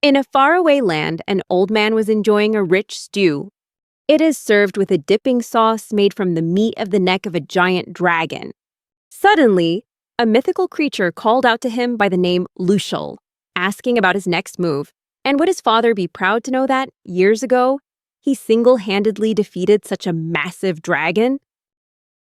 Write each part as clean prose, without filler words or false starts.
In a faraway land, an old man was enjoying a rich stew. It is served with a dipping sauce made from the meat of the neck of a giant dragon. Suddenly, a mythical creature called out to him by the name Lushel, asking about his next move. And would his father be proud to know that, years ago, he single-handedly defeated such a massive dragon?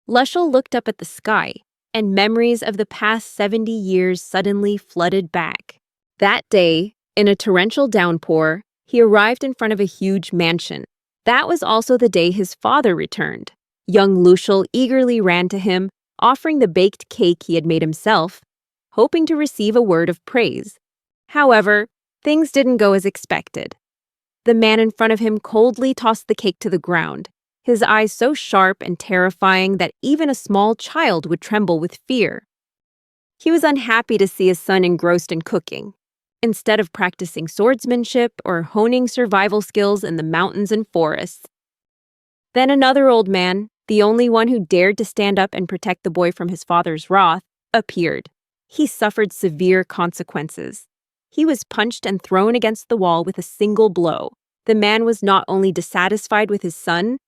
Lushel looked up at the sky, and memories of the past 70 years suddenly flooded back. That day, in a torrential downpour, he arrived in front of a huge mansion. That was also the day his father returned. Young Lushel eagerly ran to him, offering the baked cake he had made himself, hoping to receive a word of praise. However, things didn't go as expected. The man in front of him coldly tossed the cake to the ground, his eyes so sharp and terrifying that even a small child would tremble with fear. He was unhappy to see his son engrossed in cooking, instead of practicing swordsmanship or honing survival skills in the mountains and forests. Then another old man, the only one who dared to stand up and protect the boy from his father's wrath, appeared. He suffered severe consequences. He was punched and thrown against the wall with a single blow. The man was not only dissatisfied with his son,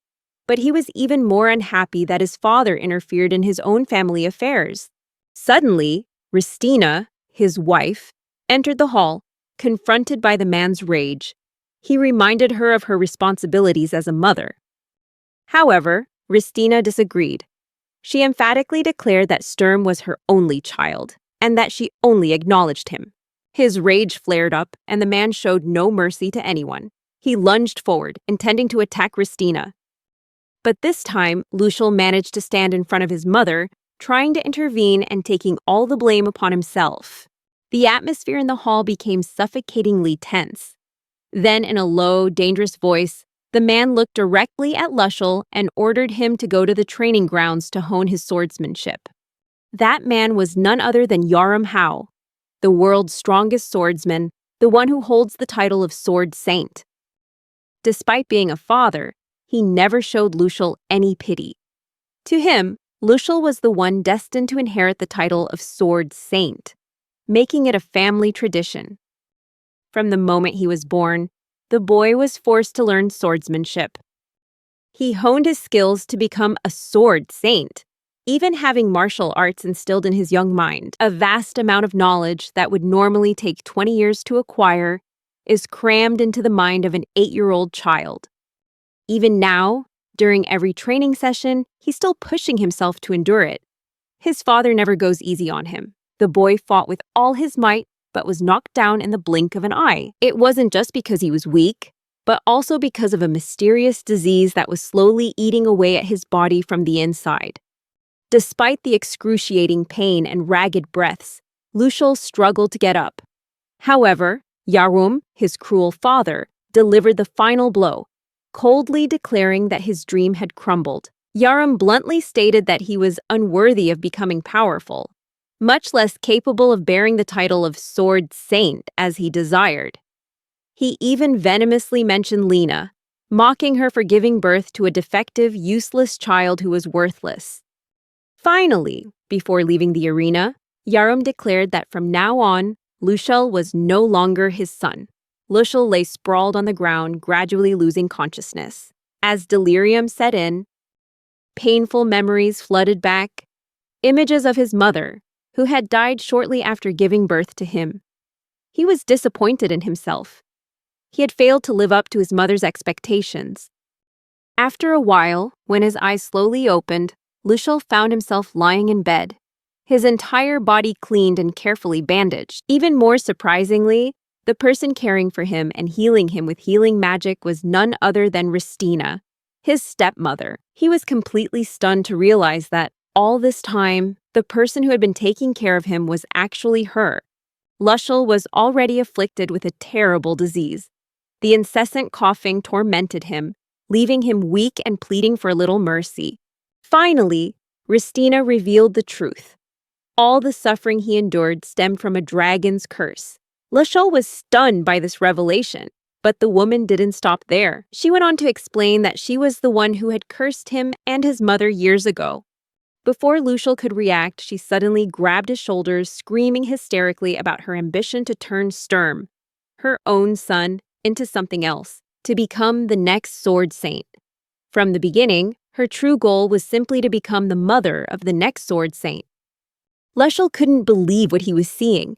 but he was even more unhappy that his father interfered in his own family affairs. Suddenly, Ristina, his wife, entered the hall, confronted by the man's rage. He reminded her of her responsibilities as a mother. However, Ristina disagreed. She emphatically declared that Sturm was her only child, and that she only acknowledged him. His rage flared up, and the man showed no mercy to anyone. He lunged forward, intending to attack Ristina. But this time, Lushel managed to stand in front of his mother, trying to intervene and taking all the blame upon himself. The atmosphere in the hall became suffocatingly tense. Then, in a low, dangerous voice, the man looked directly at Lushel and ordered him to go to the training grounds to hone his swordsmanship. That man was none other than Yaram Hao, the world's strongest swordsman, the one who holds the title of Sword Saint. Despite being a father, he never showed Lushel any pity. To him, Lushel was the one destined to inherit the title of Sword Saint, making it a family tradition. From the moment he was born, the boy was forced to learn swordsmanship. He honed his skills to become a sword saint, even having martial arts instilled in his young mind. A vast amount of knowledge that would normally take 20 years to acquire is crammed into the mind of an 8-year-old child. Even now, during every training session, he's still pushing himself to endure it. His father never goes easy on him. The boy fought with all his might, but was knocked down in the blink of an eye. It wasn't just because he was weak, but also because of a mysterious disease that was slowly eating away at his body from the inside. Despite the excruciating pain and ragged breaths, Lushel struggled to get up. However, Yarum, his cruel father, delivered the final blow, coldly declaring that his dream had crumbled. Yarum bluntly stated that he was unworthy of becoming powerful, much less capable of bearing the title of Sword Saint as he desired. He even venomously mentioned Lena, mocking her for giving birth to a defective, useless child who was worthless. Finally, before leaving the arena, Yarum declared that from now on, Lushel was no longer his son. Lushel lay sprawled on the ground, gradually losing consciousness. As delirium set in, painful memories flooded back, images of his mother, who had died shortly after giving birth to him. He was disappointed in himself. He had failed to live up to his mother's expectations. After a while, when his eyes slowly opened, Lushel found himself lying in bed, his entire body cleaned and carefully bandaged. Even more surprisingly, the person caring for him and healing him with healing magic was none other than Ristina, his stepmother. He was completely stunned to realize that, all this time, the person who had been taking care of him was actually her. Lushel was already afflicted with a terrible disease. The incessant coughing tormented him, leaving him weak and pleading for a little mercy. Finally, Ristina revealed the truth. All the suffering he endured stemmed from a dragon's curse. Lushel was stunned by this revelation, but the woman didn't stop there. She went on to explain that she was the one who had cursed him and his mother years ago. Before Lushel could react, she suddenly grabbed his shoulders, screaming hysterically about her ambition to turn Sturm, her own son, into something else, to become the next sword saint. From the beginning, her true goal was simply to become the mother of the next sword saint. Lushel couldn't believe what he was seeing.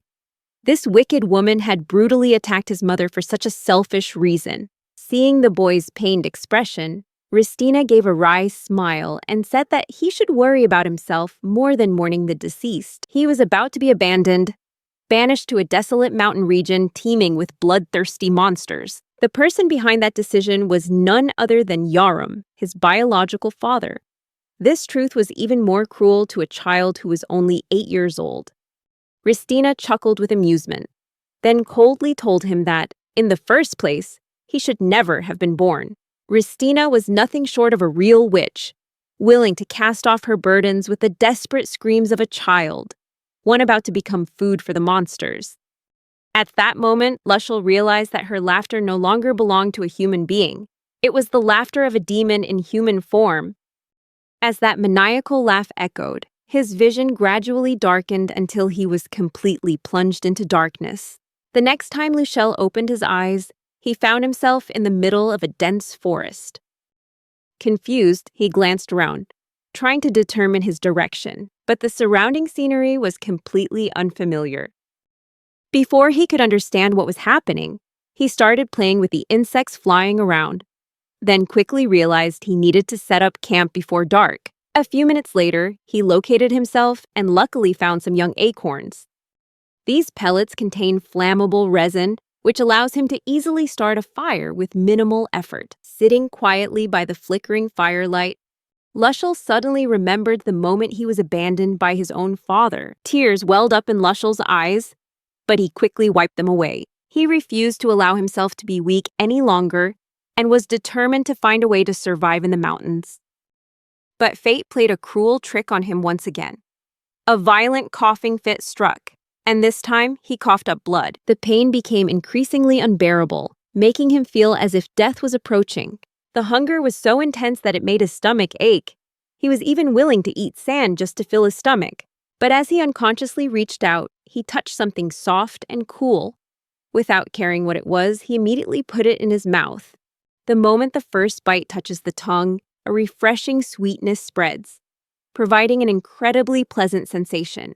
This wicked woman had brutally attacked his mother for such a selfish reason. Seeing the boy's pained expression, Ristina gave a wry smile and said that he should worry about himself more than mourning the deceased. He was about to be abandoned, banished to a desolate mountain region teeming with bloodthirsty monsters. The person behind that decision was none other than Yarum, his biological father. This truth was even more cruel to a child who was only 8 years old. Ristina chuckled with amusement, then coldly told him that, in the first place, he should never have been born. Ristina was nothing short of a real witch, willing to cast off her burdens with the desperate screams of a child, one about to become food for the monsters. At that moment, Lushel realized that her laughter no longer belonged to a human being. It was the laughter of a demon in human form. As that maniacal laugh echoed, his vision gradually darkened until he was completely plunged into darkness. The next time Lushel opened his eyes, he found himself in the middle of a dense forest. Confused, he glanced around, trying to determine his direction, but the surrounding scenery was completely unfamiliar. Before he could understand what was happening, he started playing with the insects flying around, then quickly realized he needed to set up camp before dark. A few minutes later, he located himself and luckily found some young acorns. These pellets contain flammable resin, which allows him to easily start a fire with minimal effort. Sitting quietly by the flickering firelight, Lushel suddenly remembered the moment he was abandoned by his own father. Tears welled up in Lushel's eyes, but he quickly wiped them away. He refused to allow himself to be weak any longer and was determined to find a way to survive in the mountains. But fate played a cruel trick on him once again. A violent coughing fit struck, and this time he coughed up blood. The pain became increasingly unbearable, making him feel as if death was approaching. The hunger was so intense that it made his stomach ache. He was even willing to eat sand just to fill his stomach. But as he unconsciously reached out, he touched something soft and cool. Without caring what it was, he immediately put it in his mouth. The moment the first bite touches the tongue, a refreshing sweetness spreads, providing an incredibly pleasant sensation.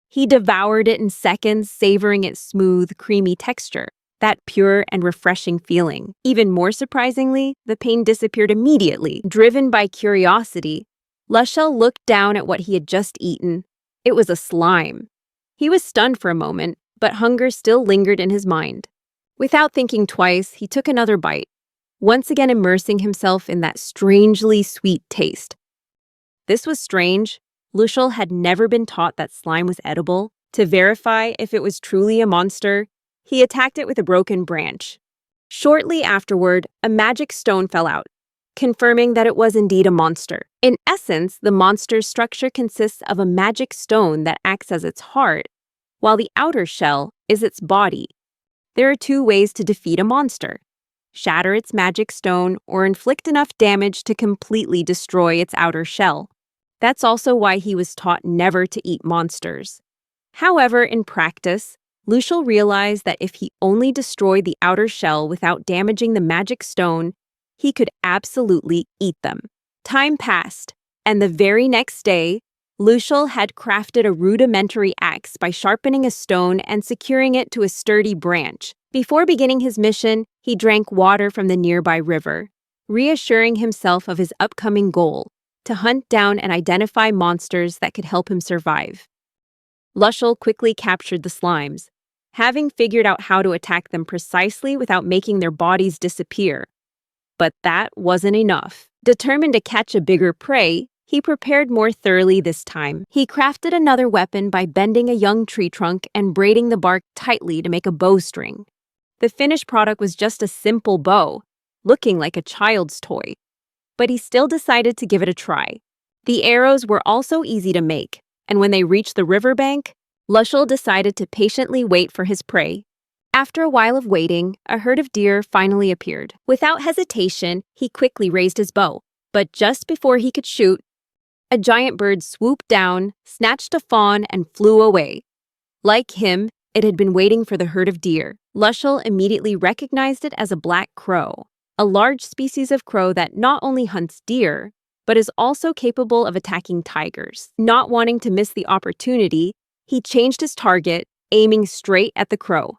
He devoured it in seconds, savoring its smooth, creamy texture, that pure and refreshing feeling. Even more surprisingly, the pain disappeared immediately. Driven by curiosity, Lushel looked down at what he had just eaten. It was a slime. He was stunned for a moment, but hunger still lingered in his mind. Without thinking twice, he took another bite, once again immersing himself in that strangely sweet taste. This was strange. Lushel had never been taught that slime was edible. To verify if it was truly a monster, he attacked it with a broken branch. Shortly afterward, a magic stone fell out, confirming that it was indeed a monster. In essence, the monster's structure consists of a magic stone that acts as its heart, while the outer shell is its body. There are 2 ways to defeat a monster: shatter its magic stone or inflict enough damage to completely destroy its outer shell. That's also why he was taught never to eat monsters. However, in practice, Lushel realized that if he only destroyed the outer shell without damaging the magic stone, he could absolutely eat them. Time passed, and the very next day, Lushel had crafted a rudimentary axe by sharpening a stone and securing it to a sturdy branch. Before beginning his mission, he drank water from the nearby river, reassuring himself of his upcoming goal: to hunt down and identify monsters that could help him survive. Lushel quickly captured the slimes, having figured out how to attack them precisely without making their bodies disappear. But that wasn't enough. Determined to catch a bigger prey, he prepared more thoroughly this time. He crafted another weapon by bending a young tree trunk and braiding the bark tightly to make a bowstring. The finished product was just a simple bow, looking like a child's toy. But he still decided to give it a try. The arrows were also easy to make, and when they reached the riverbank, Lushel decided to patiently wait for his prey. After a while of waiting, a herd of deer finally appeared. Without hesitation, he quickly raised his bow. But just before he could shoot, a giant bird swooped down, snatched a fawn, and flew away. Like him, It had been waiting for the herd of deer. Lushel immediately recognized it as a black crow, a large species of crow that not only hunts deer, but is also capable of attacking tigers. Not wanting to miss the opportunity, he changed his target, aiming straight at the crow.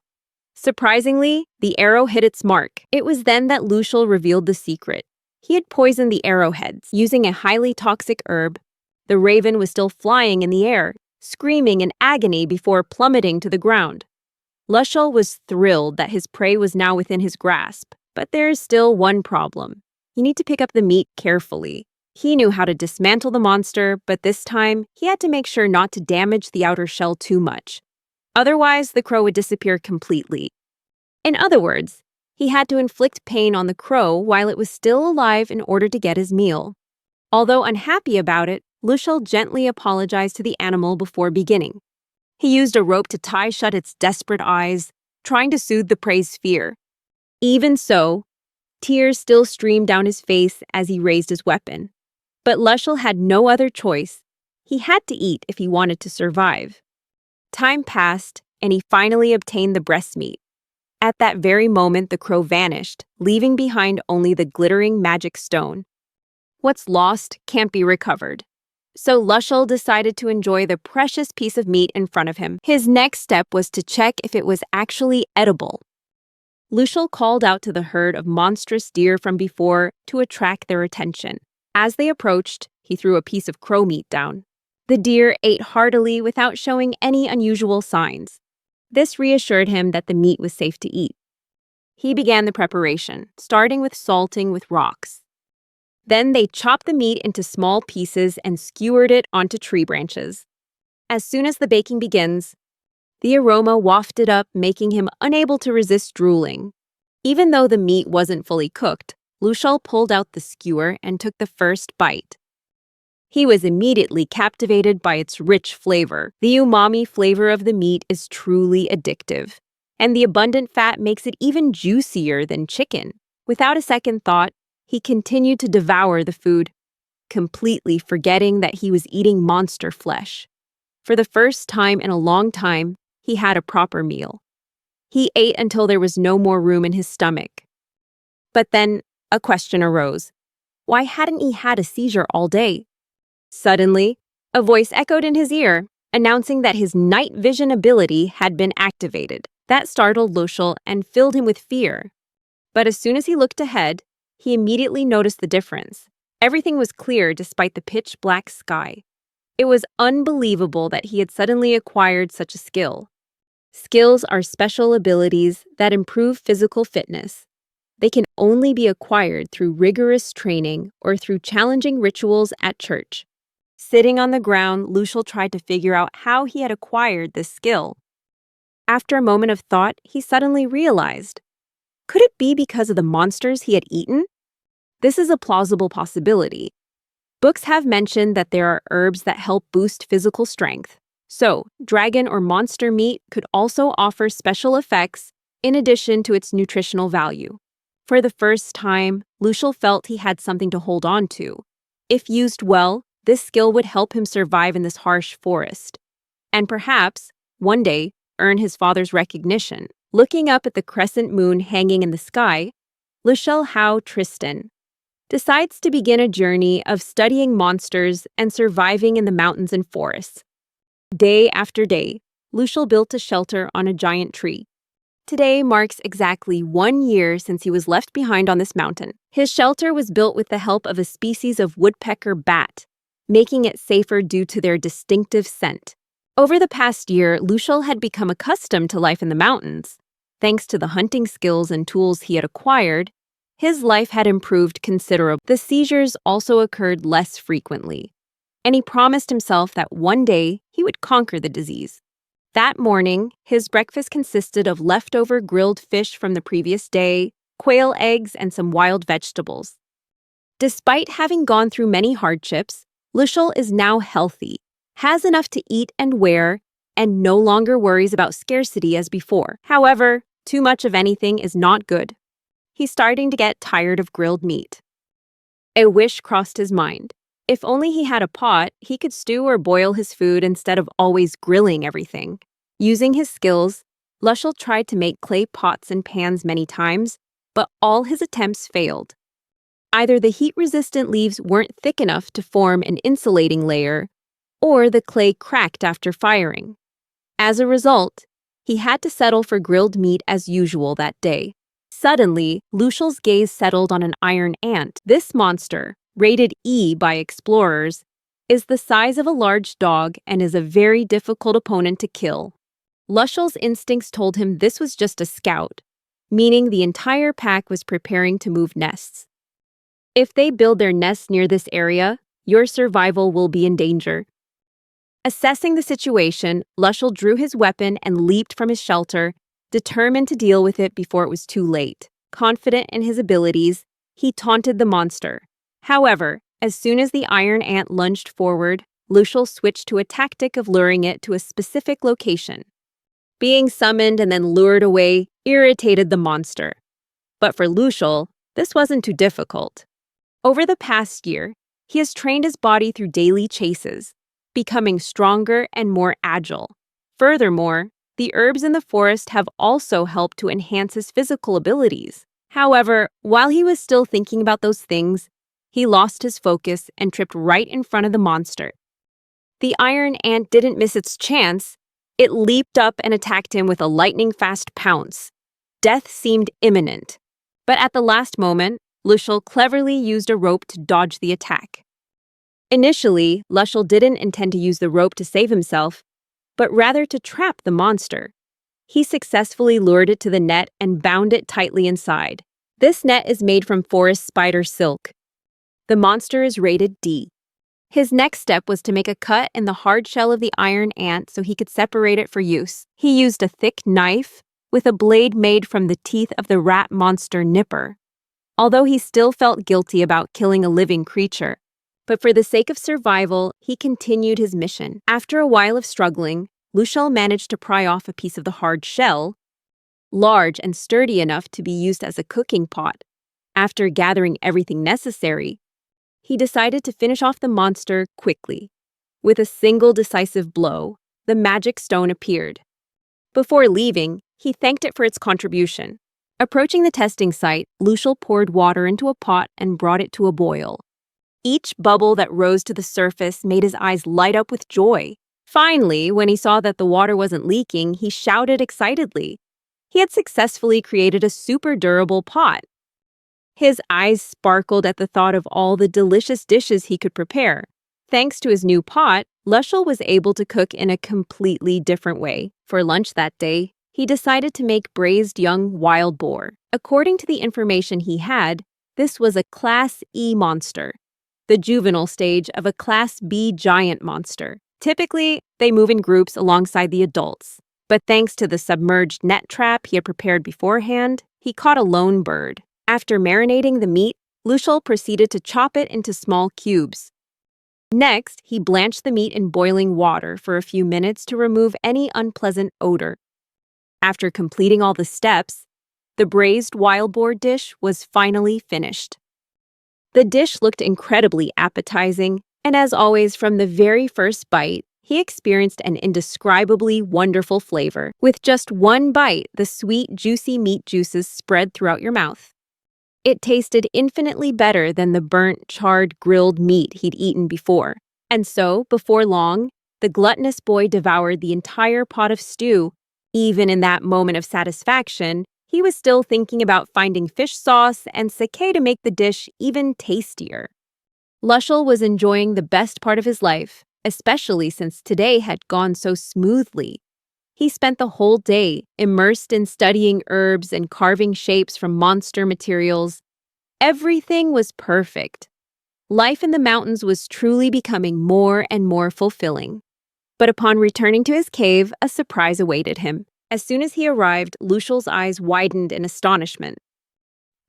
Surprisingly, the arrow hit its mark. It was then that Lushel revealed the secret. He had poisoned the arrowheads using a highly toxic herb. The raven was still flying in the air, screaming in agony before plummeting to the ground. Lushel was thrilled that his prey was now within his grasp, but there is still one problem. You need to pick up the meat carefully. He knew how to dismantle the monster, but this time, he had to make sure not to damage the outer shell too much. Otherwise, the crow would disappear completely. In other words, he had to inflict pain on the crow while it was still alive in order to get his meal. Although unhappy about it, Lushel gently apologized to the animal before beginning. He used a rope to tie shut its desperate eyes, trying to soothe the prey's fear. Even so, tears still streamed down his face as he raised his weapon. But Lushel had no other choice. He had to eat if he wanted to survive. Time passed, and he finally obtained the breast meat. At that very moment, the crow vanished, leaving behind only the glittering magic stone. What's lost can't be recovered. So Lushel decided to enjoy the precious piece of meat in front of him. His next step was to check if it was actually edible. Lushel called out to the herd of monstrous deer from before to attract their attention. As they approached, he threw a piece of crow meat down. The deer ate heartily without showing any unusual signs. This reassured him that the meat was safe to eat. He began the preparation, starting with salting with rocks. Then they chopped the meat into small pieces and skewered it onto tree branches. As soon as the baking begins, the aroma wafted up, making him unable to resist drooling. Even though the meat wasn't fully cooked, Lushel pulled out the skewer and took the first bite. He was immediately captivated by its rich flavor. The umami flavor of the meat is truly addictive, and the abundant fat makes it even juicier than chicken. Without a second thought, he continued to devour the food, completely forgetting that he was eating monster flesh. For the first time in a long time, he had a proper meal. He ate until there was no more room in his stomach. But then a question arose. Why hadn't he had a seizure all day? Suddenly, a voice echoed in his ear, announcing that his night vision ability had been activated. That startled Lushel and filled him with fear. But as soon as he looked ahead, he immediately noticed the difference. Everything was clear despite the pitch-black sky. It was unbelievable that he had suddenly acquired such a skill. Skills are special abilities that improve physical fitness. They can only be acquired through rigorous training or through challenging rituals at church. Sitting on the ground, Lushel tried to figure out how he had acquired this skill. After a moment of thought, he suddenly realized. Could it be because of the monsters he had eaten? This is a plausible possibility. Books have mentioned that there are herbs that help boost physical strength. So, dragon or monster meat could also offer special effects in addition to its nutritional value. For the first time, Lushel felt he had something to hold on to. If used well, this skill would help him survive in this harsh forest. And perhaps, one day, earn his father's recognition. Looking up at the crescent moon hanging in the sky, Lushel Hao Tristan decides to begin a journey of studying monsters and surviving in the mountains and forests. Day after day, Lushel built a shelter on a giant tree. Today marks exactly 1 year since he was left behind on this mountain. His shelter was built with the help of a species of woodpecker bat, making it safer due to their distinctive scent. Over the past year, Lushel had become accustomed to life in the mountains. Thanks to the hunting skills and tools he had acquired, his life had improved considerably. The seizures also occurred less frequently, and he promised himself that one day he would conquer the disease. That morning, his breakfast consisted of leftover grilled fish from the previous day, quail eggs, and some wild vegetables. Despite having gone through many hardships, Lushel is now healthy, has enough to eat and wear, and no longer worries about scarcity as before. However, too much of anything is not good. He's starting to get tired of grilled meat. A wish crossed his mind. If only he had a pot, he could stew or boil his food instead of always grilling everything. Using his skills, Lushel tried to make clay pots and pans many times, but all his attempts failed. Either the heat-resistant leaves weren't thick enough to form an insulating layer, or the clay cracked after firing. As a result, he had to settle for grilled meat as usual that day. Suddenly, Lushel's gaze settled on an iron ant. This monster, rated E by explorers, is the size of a large dog and is a very difficult opponent to kill. Lushel's instincts told him this was just a scout, meaning the entire pack was preparing to move nests. If they build their nests near this area, your survival will be in danger. Assessing the situation, Lushel drew his weapon and leaped from his shelter, determined to deal with it before it was too late. Confident in his abilities, he taunted the monster. However, as soon as the iron ant lunged forward, Lushel switched to a tactic of luring it to a specific location. Being summoned and then lured away irritated the monster. But for Lushel, this wasn't too difficult. Over the past year, he has trained his body through daily chases, becoming stronger and more agile. Furthermore, the herbs in the forest have also helped to enhance his physical abilities. However, while he was still thinking about those things, he lost his focus and tripped right in front of the monster. The iron ant didn't miss its chance. It leaped up and attacked him with a lightning-fast pounce. Death seemed imminent. But at the last moment, Lushel cleverly used a rope to dodge the attack. Initially, Lushel didn't intend to use the rope to save himself, but rather to trap the monster. He successfully lured it to the net and bound it tightly inside. This net is made from forest spider silk. The monster is rated D. His next step was to make a cut in the hard shell of the iron ant so he could separate it for use. He used a thick knife with a blade made from the teeth of the rat monster Nipper. Although he still felt guilty about killing a living creature, but for the sake of survival, he continued his mission. After a while of struggling, Lushel managed to pry off a piece of the hard shell, large and sturdy enough to be used as a cooking pot. After gathering everything necessary, he decided to finish off the monster quickly. With a single decisive blow, the magic stone appeared. Before leaving, he thanked it for its contribution. Approaching the testing site, Lushel poured water into a pot and brought it to a boil. Each bubble that rose to the surface made his eyes light up with joy. Finally, when he saw that the water wasn't leaking, he shouted excitedly. He had successfully created a super durable pot. His eyes sparkled at the thought of all the delicious dishes he could prepare. Thanks to his new pot, Lushel was able to cook in a completely different way. For lunch that day, he decided to make braised young wild boar. According to the information he had, this was a Class E monster, the juvenile stage of a Class B giant monster. Typically, they move in groups alongside the adults. But thanks to the submerged net trap he had prepared beforehand, he caught a lone bird. After marinating the meat, Lushel proceeded to chop it into small cubes. Next, he blanched the meat in boiling water for a few minutes to remove any unpleasant odor. After completing all the steps, the braised wild boar dish was finally finished. The dish looked incredibly appetizing, and as always, from the very first bite, he experienced an indescribably wonderful flavor. With just one bite, the sweet, juicy meat juices spread throughout your mouth. It tasted infinitely better than the burnt, charred, grilled meat he'd eaten before. And so, before long, the gluttonous boy devoured the entire pot of stew. Even in that moment of satisfaction, he was still thinking about finding fish sauce and sake to make the dish even tastier. Lushel was enjoying the best part of his life, especially since today had gone so smoothly. He spent the whole day immersed in studying herbs and carving shapes from monster materials. Everything was perfect. Life in the mountains was truly becoming more and more fulfilling. But upon returning to his cave, a surprise awaited him. As soon as he arrived, Lushel's eyes widened in astonishment.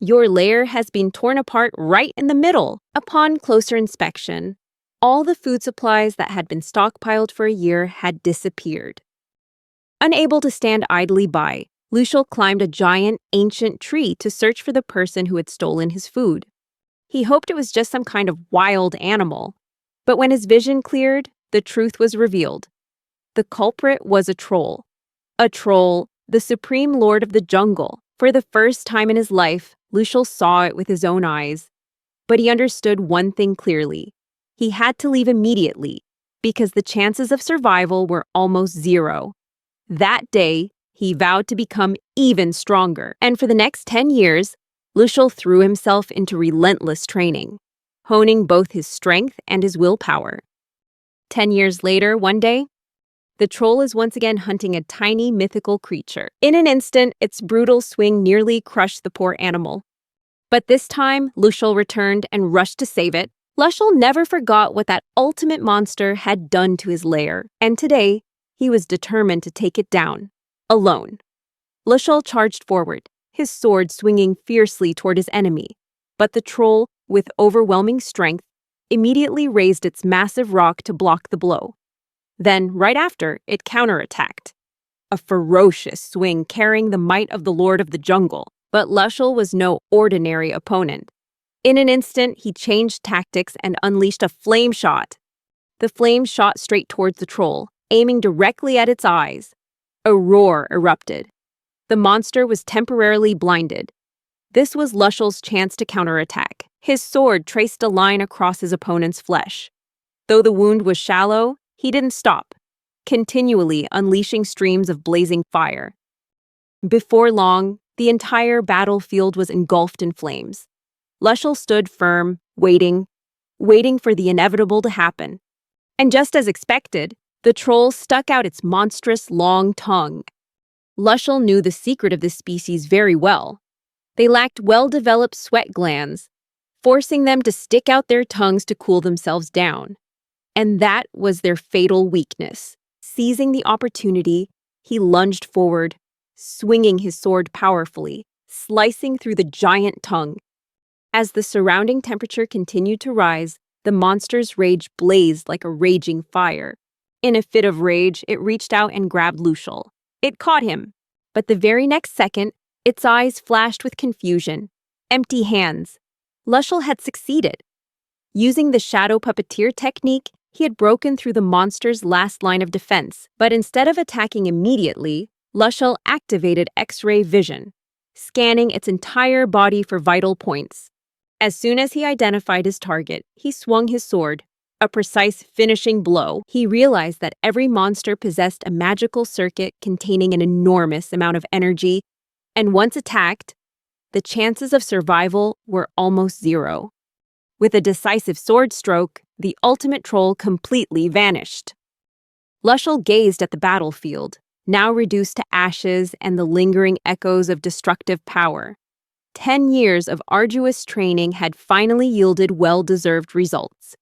"Your lair has been torn apart right in the middle." Upon closer inspection, all the food supplies that had been stockpiled for a year had disappeared. Unable to stand idly by, Lushel climbed a giant, ancient tree to search for the person who had stolen his food. He hoped it was just some kind of wild animal, but when his vision cleared, the truth was revealed. The culprit was a troll. A troll, the supreme lord of the jungle. For the first time in his life, Lucial saw it with his own eyes. But he understood one thing clearly. He had to leave immediately, because the chances of survival were almost zero. That day, he vowed to become even stronger, and for the next 10 years, Lucial threw himself into relentless training, honing both his strength and his willpower. 10 years later, one day, the troll is once again hunting a tiny mythical creature. In an instant, its brutal swing nearly crushed the poor animal. But this time, Lucial returned and rushed to save it. Lucial never forgot what that ultimate monster had done to his lair, and today, he was determined to take it down, alone. Lucial charged forward, his sword swinging fiercely toward his enemy. But the troll, with overwhelming strength, immediately raised its massive rock to block the blow. Then, right after, it counterattacked. A ferocious swing carrying the might of the Lord of the Jungle. But Lucial was no ordinary opponent. In an instant, he changed tactics and unleashed a flame shot. The flame shot straight towards the troll, aiming directly at its eyes. A roar erupted. The monster was temporarily blinded. This was Lucial's chance to counterattack. His sword traced a line across his opponent's flesh. Though the wound was shallow, he didn't stop, continually unleashing streams of blazing fire. Before long, the entire battlefield was engulfed in flames. Lucial stood firm, waiting for the inevitable to happen. And just as expected, the troll stuck out its monstrous long tongue. Lucial knew the secret of this species very well. They lacked well-developed sweat glands, forcing them to stick out their tongues to cool themselves down. And that was their fatal weakness. Seizing the opportunity, he lunged forward, swinging his sword powerfully, slicing through the giant tongue. As the surrounding temperature continued to rise, the monster's rage blazed like a raging fire. In a fit of rage, it reached out and grabbed Lucial. It caught him, but the very next second, its eyes flashed with confusion. Empty hands. Lucial had succeeded. Using the shadow puppeteer technique, he had broken through the monster's last line of defense, but instead of attacking immediately, Lucial activated X-ray vision, scanning its entire body for vital points. As soon as he identified his target, he swung his sword, a precise finishing blow. He realized that every monster possessed a magical circuit containing an enormous amount of energy, and once attacked, the chances of survival were almost zero. With a decisive sword stroke, the ultimate troll completely vanished. Lucial gazed at the battlefield, now reduced to ashes and the lingering echoes of destructive power. 10 years of arduous training had finally yielded well-deserved results.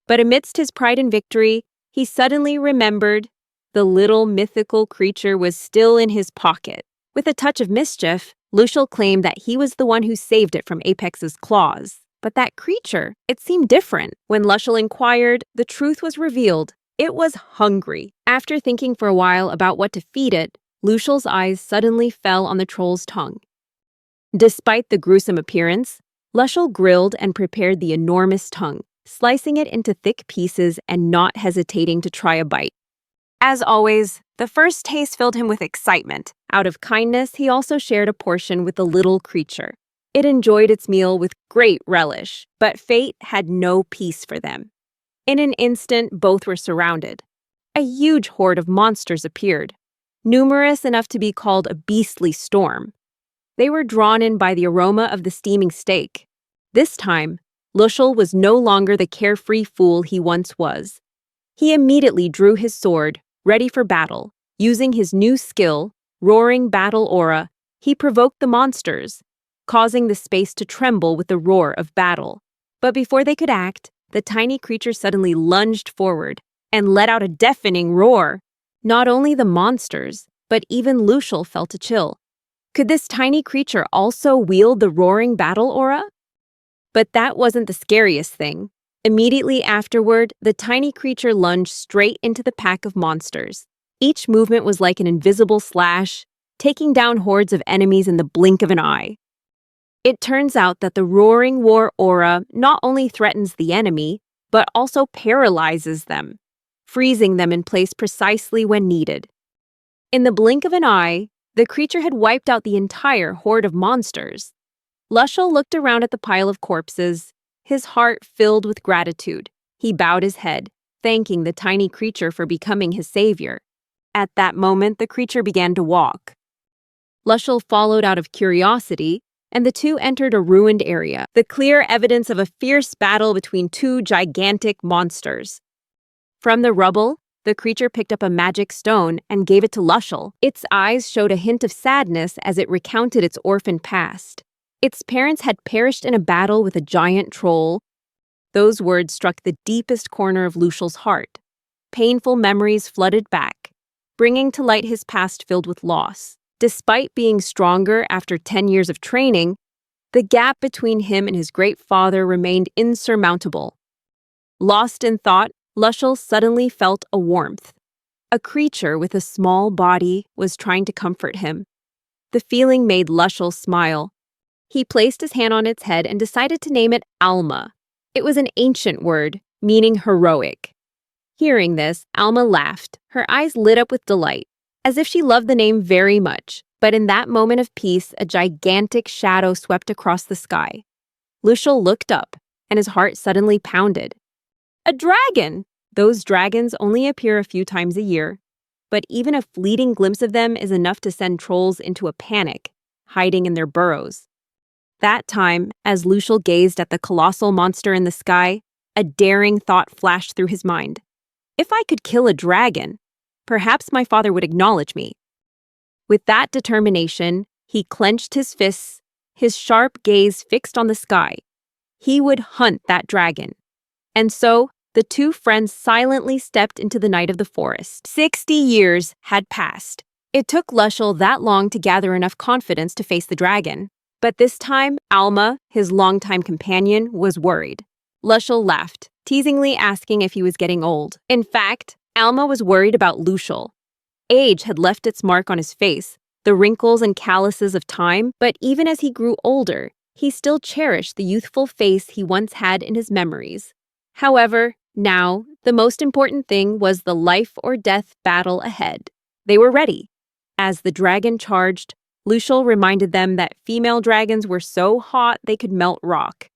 But amidst his pride and victory, he suddenly remembered the little mythical creature was still in his pocket. With a touch of mischief, Lucial claimed that he was the one who saved it from Apex's claws. But that creature, it seemed different. When Lucial inquired, the truth was revealed. It was hungry. After thinking for a while about what to feed it, Lucial's eyes suddenly fell on the troll's tongue. Despite the gruesome appearance, Lucial grilled and prepared the enormous tongue, slicing it into thick pieces and not hesitating to try a bite. As always, the first taste filled him with excitement. Out of kindness, he also shared a portion with the little creature. It enjoyed its meal with great relish, but fate had no peace for them. In an instant, both were surrounded. A huge horde of monsters appeared, numerous enough to be called a beastly storm. They were drawn in by the aroma of the steaming steak. This time, Lucial was no longer the carefree fool he once was. He immediately drew his sword, ready for battle. Using his new skill, Roaring Battle Aura, he provoked the monsters, causing the space to tremble with the roar of battle. But before they could act, the tiny creature suddenly lunged forward and let out a deafening roar. Not only the monsters, but even Lucial felt a chill. Could this tiny creature also wield the Roaring Battle Aura? But that wasn't the scariest thing. Immediately afterward, the tiny creature lunged straight into the pack of monsters. Each movement was like an invisible slash, taking down hordes of enemies in the blink of an eye. It turns out that the Roaring War Aura not only threatens the enemy, but also paralyzes them, freezing them in place precisely when needed. In the blink of an eye, the creature had wiped out the entire horde of monsters. Lushel looked around at the pile of corpses, his heart filled with gratitude. He bowed his head, thanking the tiny creature for becoming his savior. At that moment, the creature began to walk. Lushel followed out of curiosity, and the two entered a ruined area, the clear evidence of a fierce battle between two gigantic monsters. From the rubble, the creature picked up a magic stone and gave it to Lushel. Its eyes showed a hint of sadness as it recounted its orphaned past. Its parents had perished in a battle with a giant troll. Those words struck the deepest corner of Lushel's heart. Painful memories flooded back, bringing to light his past filled with loss. Despite being stronger after 10 years of training, the gap between him and his great father remained insurmountable. Lost in thought, Lushel suddenly felt a warmth. A creature with a small body was trying to comfort him. The feeling made Lushel smile. He placed his hand on its head and decided to name it Alma. It was an ancient word, meaning heroic. Hearing this, Alma laughed. Her eyes lit up with delight, as if she loved the name very much. But in that moment of peace, a gigantic shadow swept across the sky. Lushel looked up, and his heart suddenly pounded. A dragon! Those dragons only appear a few times a year, but even a fleeting glimpse of them is enough to send trolls into a panic, hiding in their burrows. That time, as Lushel gazed at the colossal monster in the sky, a daring thought flashed through his mind. If I could kill a dragon, perhaps my father would acknowledge me. With that determination, he clenched his fists, his sharp gaze fixed on the sky. He would hunt that dragon. And so, the two friends silently stepped into the night of the forest. 60 years had passed. It took Lushel that long to gather enough confidence to face the dragon. But this time, Alma, his longtime companion, was worried. Lushel laughed, teasingly asking if he was getting old. In fact, Alma was worried about Lushel. Age had left its mark on his face, the wrinkles and calluses of time, but even as he grew older, he still cherished the youthful face he once had in his memories. However, now, the most important thing was the life-or-death battle ahead. They were ready. As the dragon charged, Lushel reminded them that female dragons were so hot they could melt rock.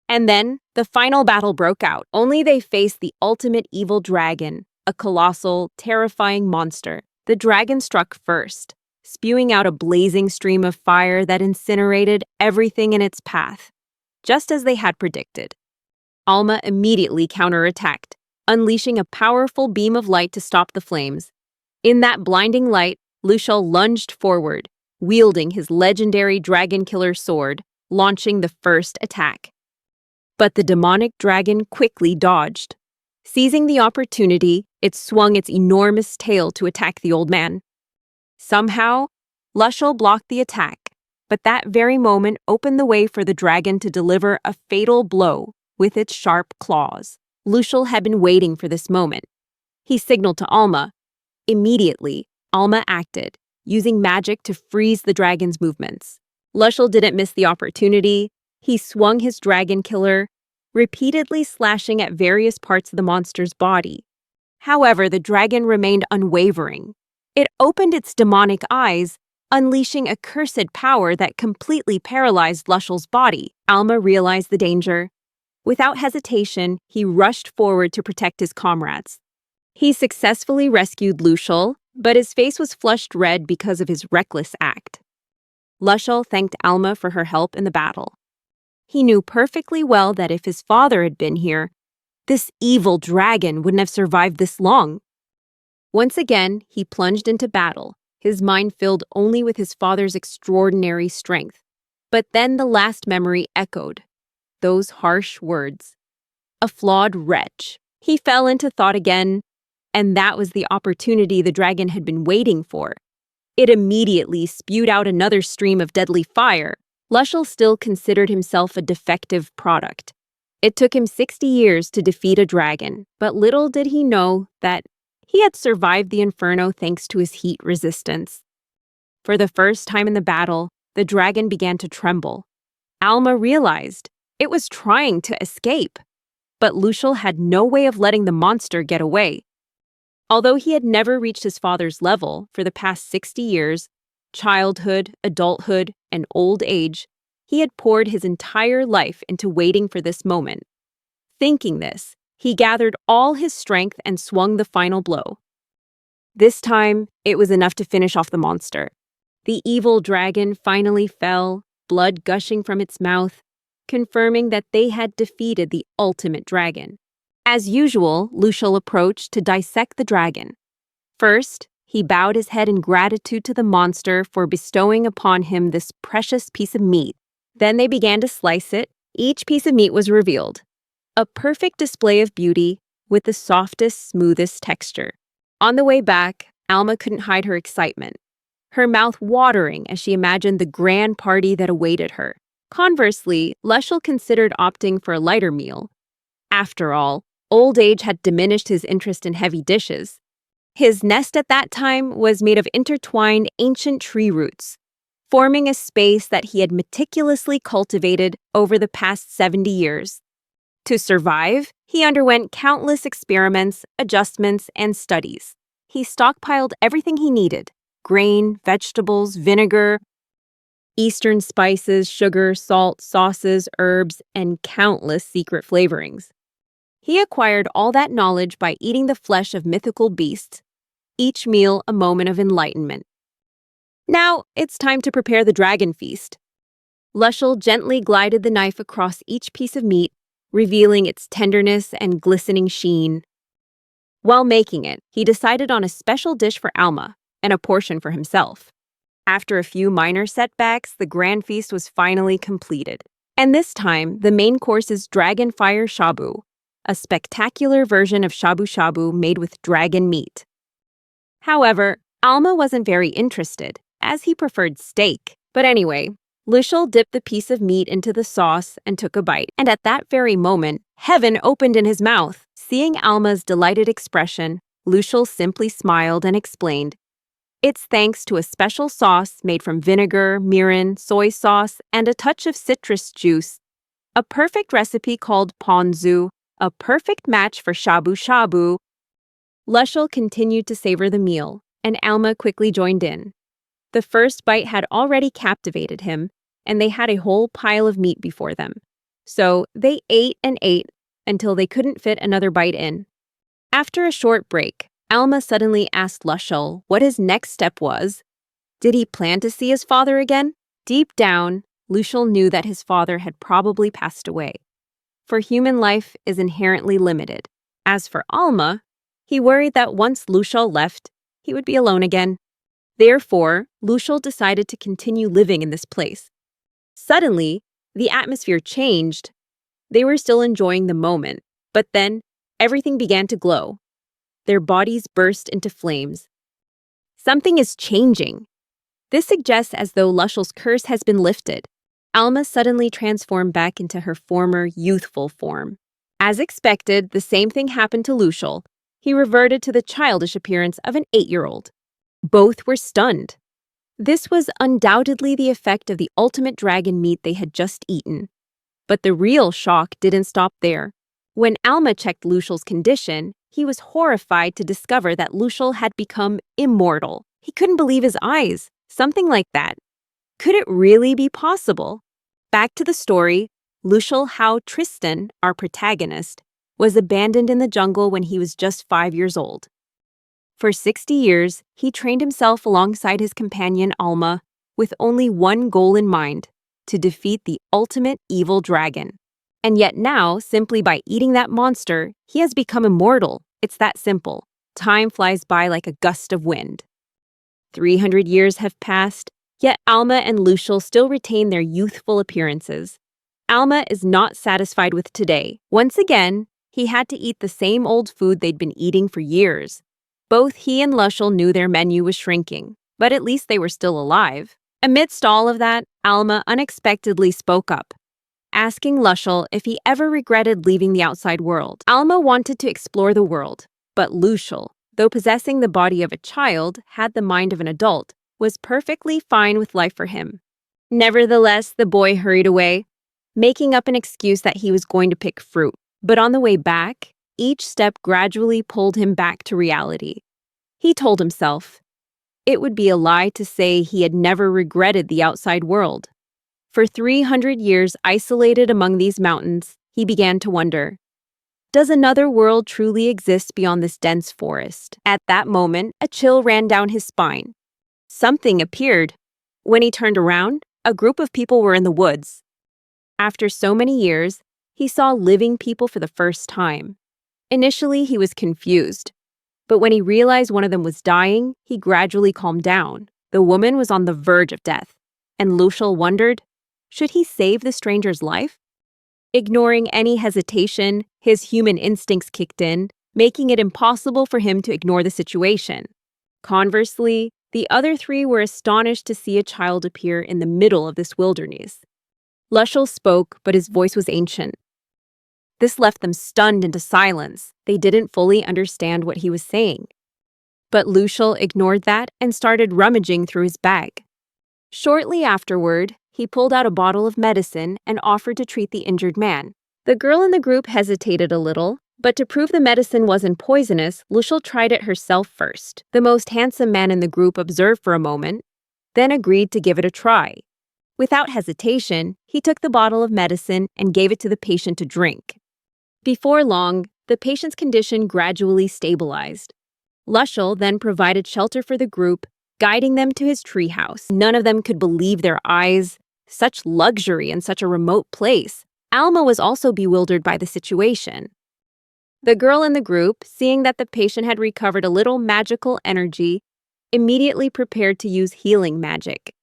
And then, the final battle broke out. Only they faced the ultimate evil dragon, a colossal, terrifying monster. The dragon struck first, spewing out a blazing stream of fire that incinerated everything in its path, just as they had predicted. Alma immediately counterattacked, unleashing a powerful beam of light to stop the flames. In that blinding light, Lushel lunged forward, wielding his legendary dragon killer sword, launching the first attack. But the demonic dragon quickly dodged. Seizing the opportunity, it swung its enormous tail to attack the old man. Somehow, Lushel blocked the attack, but that very moment opened the way for the dragon to deliver a fatal blow with its sharp claws. Lushel had been waiting for this moment. He signaled to Alma. Immediately, Alma acted, using magic to freeze the dragon's movements. Lushel didn't miss the opportunity. He swung his dragon killer, repeatedly slashing at various parts of the monster's body. However, the dragon remained unwavering. It opened its demonic eyes, unleashing a cursed power that completely paralyzed Lushel's body. Alma realized the danger. Without hesitation, he rushed forward to protect his comrades. He successfully rescued Lushel, but his face was flushed red because of his reckless act. Lushel thanked Alma for her help in the battle. He knew perfectly well that if his father had been here, this evil dragon wouldn't have survived this long. Once again, he plunged into battle, his mind filled only with his father's extraordinary strength. But then the last memory echoed. Those harsh words. A flawed wretch. He fell into thought again, and that was the opportunity the dragon had been waiting for. It immediately spewed out another stream of deadly fire. Lushel still considered himself a defective product. It took him 60 years to defeat a dragon, but little did he know that he had survived the inferno thanks to his heat resistance. For the first time in the battle, the dragon began to tremble. Alma realized it was trying to escape, but Lushel had no way of letting the monster get away. Although he had never reached his father's level for the past 60 years, childhood, adulthood, and old age, he had poured his entire life into waiting for this moment. Thinking this, he gathered all his strength and swung the final blow. This time, it was enough to finish off the monster. The evil dragon finally fell, blood gushing from its mouth, confirming that they had defeated the ultimate dragon. As usual, Lucial approached to dissect the dragon. First, he bowed his head in gratitude to the monster for bestowing upon him this precious piece of meat. Then they began to slice it. Each piece of meat was revealed. A perfect display of beauty with the softest, smoothest texture. On the way back, Alma couldn't hide her excitement, her mouth watering as she imagined the grand party that awaited her. Conversely, Lucial considered opting for a lighter meal. After all, old age had diminished his interest in heavy dishes. His nest at that time was made of intertwined ancient tree roots, forming a space that he had meticulously cultivated over the past 70 years. To survive, he underwent countless experiments, adjustments, and studies. He stockpiled everything he needed: grain, vegetables, vinegar, Eastern spices, sugar, salt, sauces, herbs, and countless secret flavorings. He acquired all that knowledge by eating the flesh of mythical beasts, each meal a moment of enlightenment. Now, it's time to prepare the dragon feast. Lucial gently glided the knife across each piece of meat, revealing its tenderness and glistening sheen. While making it, he decided on a special dish for Alma and a portion for himself. After a few minor setbacks, the grand feast was finally completed. And this time, the main course is Dragon Fire Shabu, a spectacular version of shabu shabu made with dragon meat. However, Alma wasn't very interested, as he preferred steak. But anyway, Lucial dipped the piece of meat into the sauce and took a bite. And at that very moment, heaven opened in his mouth. Seeing Alma's delighted expression, Lucial simply smiled and explained, "It's thanks to a special sauce made from vinegar, mirin, soy sauce, and a touch of citrus juice. A perfect recipe called ponzu, a perfect match for shabu shabu." Lucial continued to savor the meal, and Alma quickly joined in. The first bite had already captivated him, and they had a whole pile of meat before them. So they ate and ate until they couldn't fit another bite in. After a short break, Alma suddenly asked Lucial what his next step was. Did he plan to see his father again? Deep down, Lucial knew that his father had probably passed away, for human life is inherently limited. As for Alma, he worried that once Lucial left, he would be alone again. Therefore, Lucial decided to continue living in this place. Suddenly, the atmosphere changed. They were still enjoying the moment, but then everything began to glow. Their bodies burst into flames. Something is changing. This suggests as though Lucial's curse has been lifted. Alma suddenly transformed back into her former youthful form. As expected, the same thing happened to Lucial. He reverted to the childish appearance of an 8-year-old. Both were stunned. This was undoubtedly the effect of the ultimate dragon meat they had just eaten. But the real shock didn't stop there. When Alma checked Lucial's condition, he was horrified to discover that Lucial had become immortal. He couldn't believe his eyes. Something like that. Could it really be possible? Back to the story, Lucial How Tristan, our protagonist, was abandoned in the jungle when he was just 5 years old. For 60 years, he trained himself alongside his companion Alma with only one goal in mind: to defeat the ultimate evil dragon. And yet now, simply by eating that monster, he has become immortal. It's that simple. Time flies by like a gust of wind. 300 years have passed, yet Alma and Lucial still retain their youthful appearances. Alma is not satisfied with today. Once again, he had to eat the same old food they'd been eating for years. Both he and Lucial knew their menu was shrinking, but at least they were still alive. Amidst all of that, Alma unexpectedly spoke up, asking Lucial if he ever regretted leaving the outside world. Alma wanted to explore the world, but Lucial, though possessing the body of a child, had the mind of an adult, was perfectly fine with life for him. Nevertheless, the boy hurried away, making up an excuse that he was going to pick fruit. But on the way back, each step gradually pulled him back to reality. He told himself, it would be a lie to say he had never regretted the outside world. For 300 years isolated among these mountains, he began to wonder, does another world truly exist beyond this dense forest? At that moment, a chill ran down his spine. Something appeared. When he turned around, a group of people were in the woods. After so many years, he saw living people for the first time. Initially, he was confused. But when he realized one of them was dying, he gradually calmed down. The woman was on the verge of death, and Lucial wondered, should he save the stranger's life? Ignoring any hesitation, his human instincts kicked in, making it impossible for him to ignore the situation. Conversely, the other three were astonished to see a child appear in the middle of this wilderness. Lucial spoke, but his voice was ancient. This left them stunned into silence. They didn't fully understand what he was saying. But Lucial ignored that and started rummaging through his bag. Shortly afterward, he pulled out a bottle of medicine and offered to treat the injured man. The girl in the group hesitated a little, but to prove the medicine wasn't poisonous, Lucial tried it herself first. The most handsome man in the group observed for a moment, then agreed to give it a try. Without hesitation, he took the bottle of medicine and gave it to the patient to drink. Before long, the patient's condition gradually stabilized. Lucial then provided shelter for the group, guiding them to his treehouse. None of them could believe their eyes. Such luxury in such a remote place. Alma was also bewildered by the situation. The girl in the group, seeing that the patient had recovered a little magical energy, immediately prepared to use healing magic.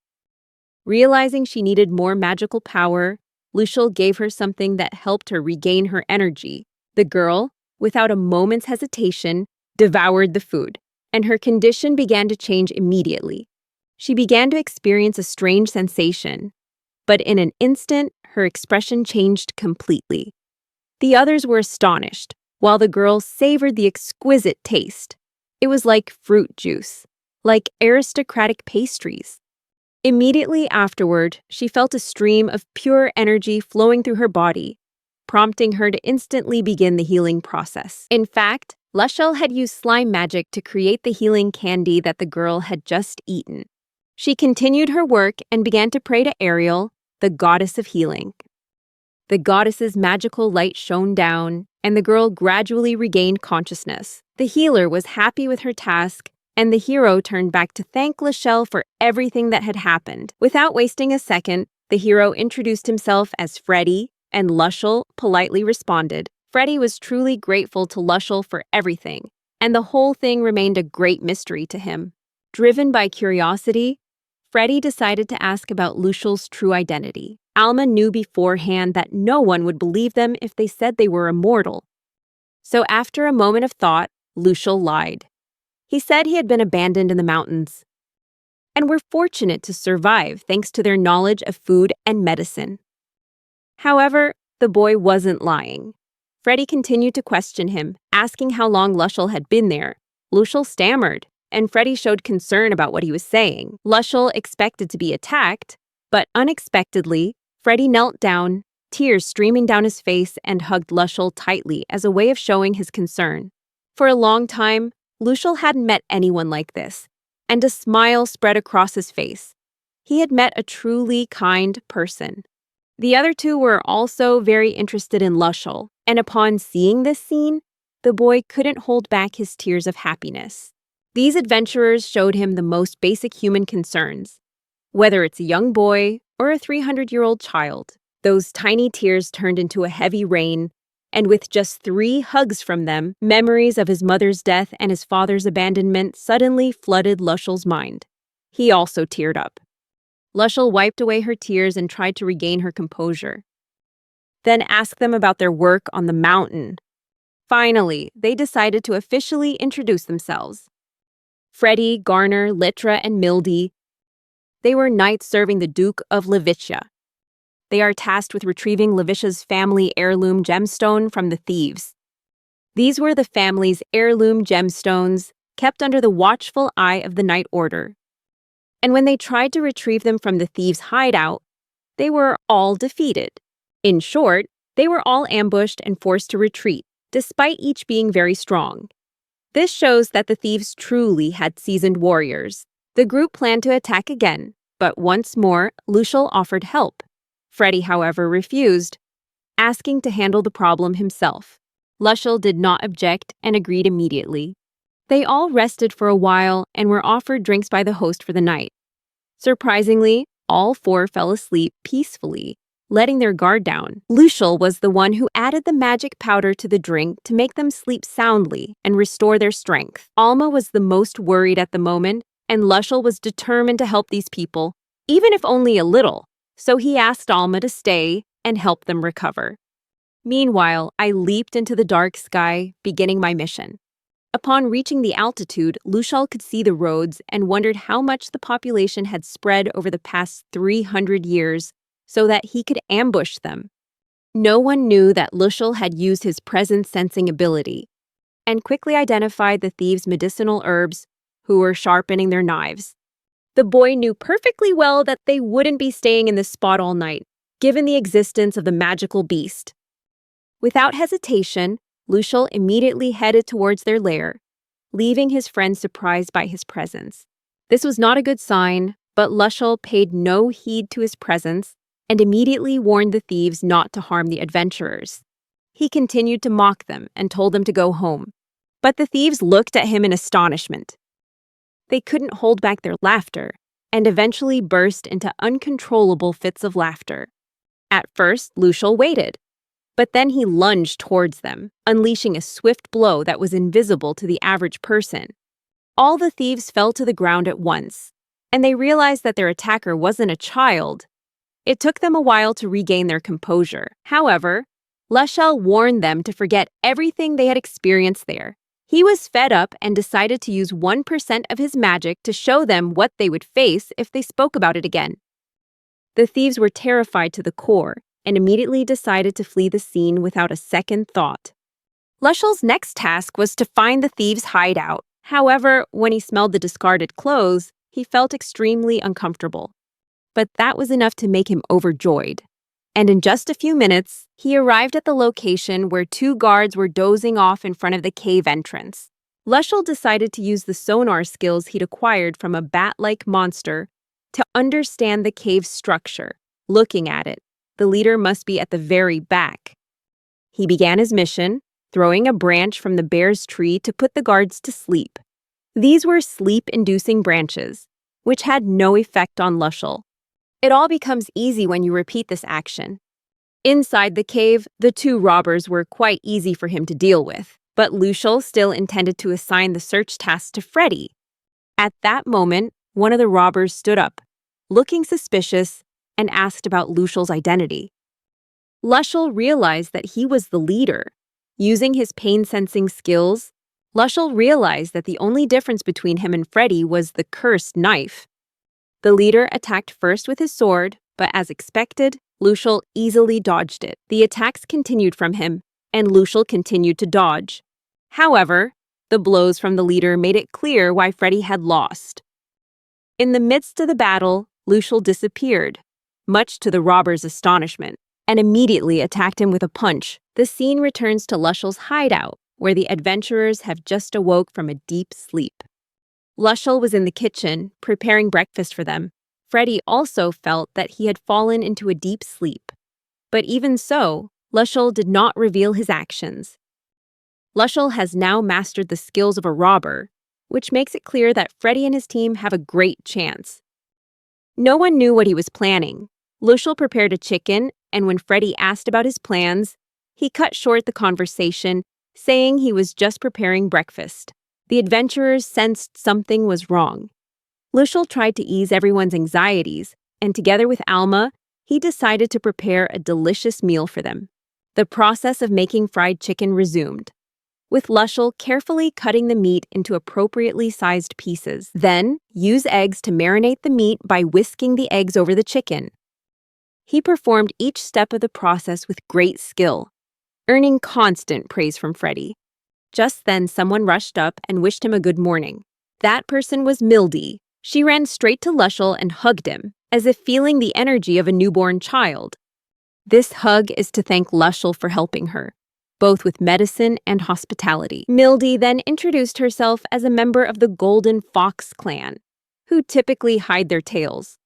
Realizing she needed more magical power, Lucial gave her something that helped her regain her energy. The girl, without a moment's hesitation, devoured the food, and her condition began to change immediately. She began to experience a strange sensation, but in an instant, her expression changed completely. The others were astonished, while the girl savored the exquisite taste. It was like fruit juice, like aristocratic pastries. Immediately afterward, she felt a stream of pure energy flowing through her body, prompting her to instantly begin the healing process. In fact, Lucial had used slime magic to create the healing candy that the girl had just eaten. She continued her work and began to pray to Ariel, the goddess of healing. The goddess's magical light shone down, and the girl gradually regained consciousness. The healer was happy with her task, and the hero turned back to thank Lucial for everything that had happened. Without wasting a second, the hero introduced himself as Freddy, and Lucial politely responded. Freddy was truly grateful to Lucial for everything, and the whole thing remained a great mystery to him. Driven by curiosity, Freddy decided to ask about Lucial's true identity. Alma knew beforehand that no one would believe them if they said they were immortal. So after a moment of thought, Lucial lied. He said he had been abandoned in the mountains, and were fortunate to survive thanks to their knowledge of food and medicine. However, the boy wasn't lying. Freddy continued to question him, asking how long Lucial had been there. Lucial stammered, and Freddy showed concern about what he was saying. Lucial expected to be attacked, but unexpectedly, Freddy knelt down, tears streaming down his face, and hugged Lucial tightly as a way of showing his concern. For a long time, Lucial hadn't met anyone like this, and a smile spread across his face. He had met a truly kind person. The other two were also very interested in Lucial, and upon seeing this scene, the boy couldn't hold back his tears of happiness. These adventurers showed him the most basic human concerns. Whether it's a young boy or a 300-year-old child, those tiny tears turned into a heavy rain, and with just 3 hugs from them, memories of his mother's death and his father's abandonment suddenly flooded Lucial's mind. He also teared up. Lucial wiped away her tears and tried to regain her composure. Then asked them about their work on the mountain. Finally, they decided to officially introduce themselves. Freddy, Garner, Litra, and Mildy. They were knights serving the Duke of Levitia. They are tasked with retrieving Levitia's family heirloom gemstone from the thieves. These were the family's heirloom gemstones, kept under the watchful eye of the Knight Order. And when they tried to retrieve them from the thieves' hideout, they were all defeated. In short, they were all ambushed and forced to retreat, despite each being very strong. This shows that the thieves truly had seasoned warriors. The group planned to attack again, but once more, Lucial offered help. Freddy, however, refused, asking to handle the problem himself. Lucial did not object and agreed immediately. They all rested for a while and were offered drinks by the host for the night. Surprisingly, all four fell asleep peacefully, letting their guard down. Lucial was the one who added the magic powder to the drink to make them sleep soundly and restore their strength. Alma was the most worried at the moment, and Lucial was determined to help these people, even if only a little, so he asked Alma to stay and help them recover. Meanwhile, I leaped into the dark sky, beginning my mission. Upon reaching the altitude, Lucial could see the roads and wondered how much the population had spread over the past 300 years so that he could ambush them. No one knew that Lucial had used his presence-sensing ability and quickly identified the thieves' medicinal herbs who were sharpening their knives. The boy knew perfectly well that they wouldn't be staying in this spot all night, given the existence of the magical beast. Without hesitation, Lucial immediately headed towards their lair, leaving his friends surprised by his presence. This was not a good sign, but Lucial paid no heed to his presence and immediately warned the thieves not to harm the adventurers. He continued to mock them and told them to go home, but the thieves looked at him in astonishment. They couldn't hold back their laughter and eventually burst into uncontrollable fits of laughter. At first, Lucial waited, but then he lunged towards them, unleashing a swift blow that was invisible to the average person. All the thieves fell to the ground at once, and they realized that their attacker wasn't a child. It took them a while to regain their composure. However, Lucial warned them to forget everything they had experienced there. He was fed up and decided to use 1% of his magic to show them what they would face if they spoke about it again. The thieves were terrified to the core and immediately decided to flee the scene without a second thought. Lucial's next task was to find the thieves' hideout. However, when he smelled the discarded clothes, he felt extremely uncomfortable. But that was enough to make him overjoyed. And in just a few minutes, he arrived at the location where two guards were dozing off in front of the cave entrance. Lucial decided to use the sonar skills he'd acquired from a bat-like monster to understand the cave's structure. Looking at it, the leader must be at the very back. He began his mission, throwing a branch from the bear's tree to put the guards to sleep. These were sleep-inducing branches, which had no effect on Lucial. It all becomes easy when you repeat this action. Inside the cave, the two robbers were quite easy for him to deal with, but Lucial still intended to assign the search task to Freddy. At that moment, one of the robbers stood up, looking suspicious, and asked about Lucial's identity. Lucial realized that he was the leader. Using his pain-sensing skills, Lucial realized that the only difference between him and Freddy was the cursed knife. The leader attacked first with his sword, but as expected, Lucial easily dodged it. The attacks continued from him, and Lucial continued to dodge. However, the blows from the leader made it clear why Freddy had lost. In the midst of the battle, Lucial disappeared, much to the robber's astonishment, and immediately attacked him with a punch. The scene returns to Lucial's hideout, where the adventurers have just awoke from a deep sleep. Lucial was in the kitchen, preparing breakfast for them. Freddy also felt that he had fallen into a deep sleep. But even so, Lucial did not reveal his actions. Lucial has now mastered the skills of a robber, which makes it clear that Freddy and his team have a great chance. No one knew what he was planning. Lucial prepared a chicken, and when Freddy asked about his plans, he cut short the conversation, saying he was just preparing breakfast. The adventurers sensed something was wrong. Lucial tried to ease everyone's anxieties, and together with Alma, he decided to prepare a delicious meal for them. The process of making fried chicken resumed, with Lucial carefully cutting the meat into appropriately sized pieces. Then, use eggs to marinate the meat by whisking the eggs over the chicken. He performed each step of the process with great skill, earning constant praise from Freddy. Just then, someone rushed up and wished him a good morning. That person was Mildy. She ran straight to Lucial and hugged him, as if feeling the energy of a newborn child. This hug is to thank Lucial for helping her. both with medicine and hospitality. Mildy then introduced herself as a member of the Golden Fox clan, who typically hide their tails.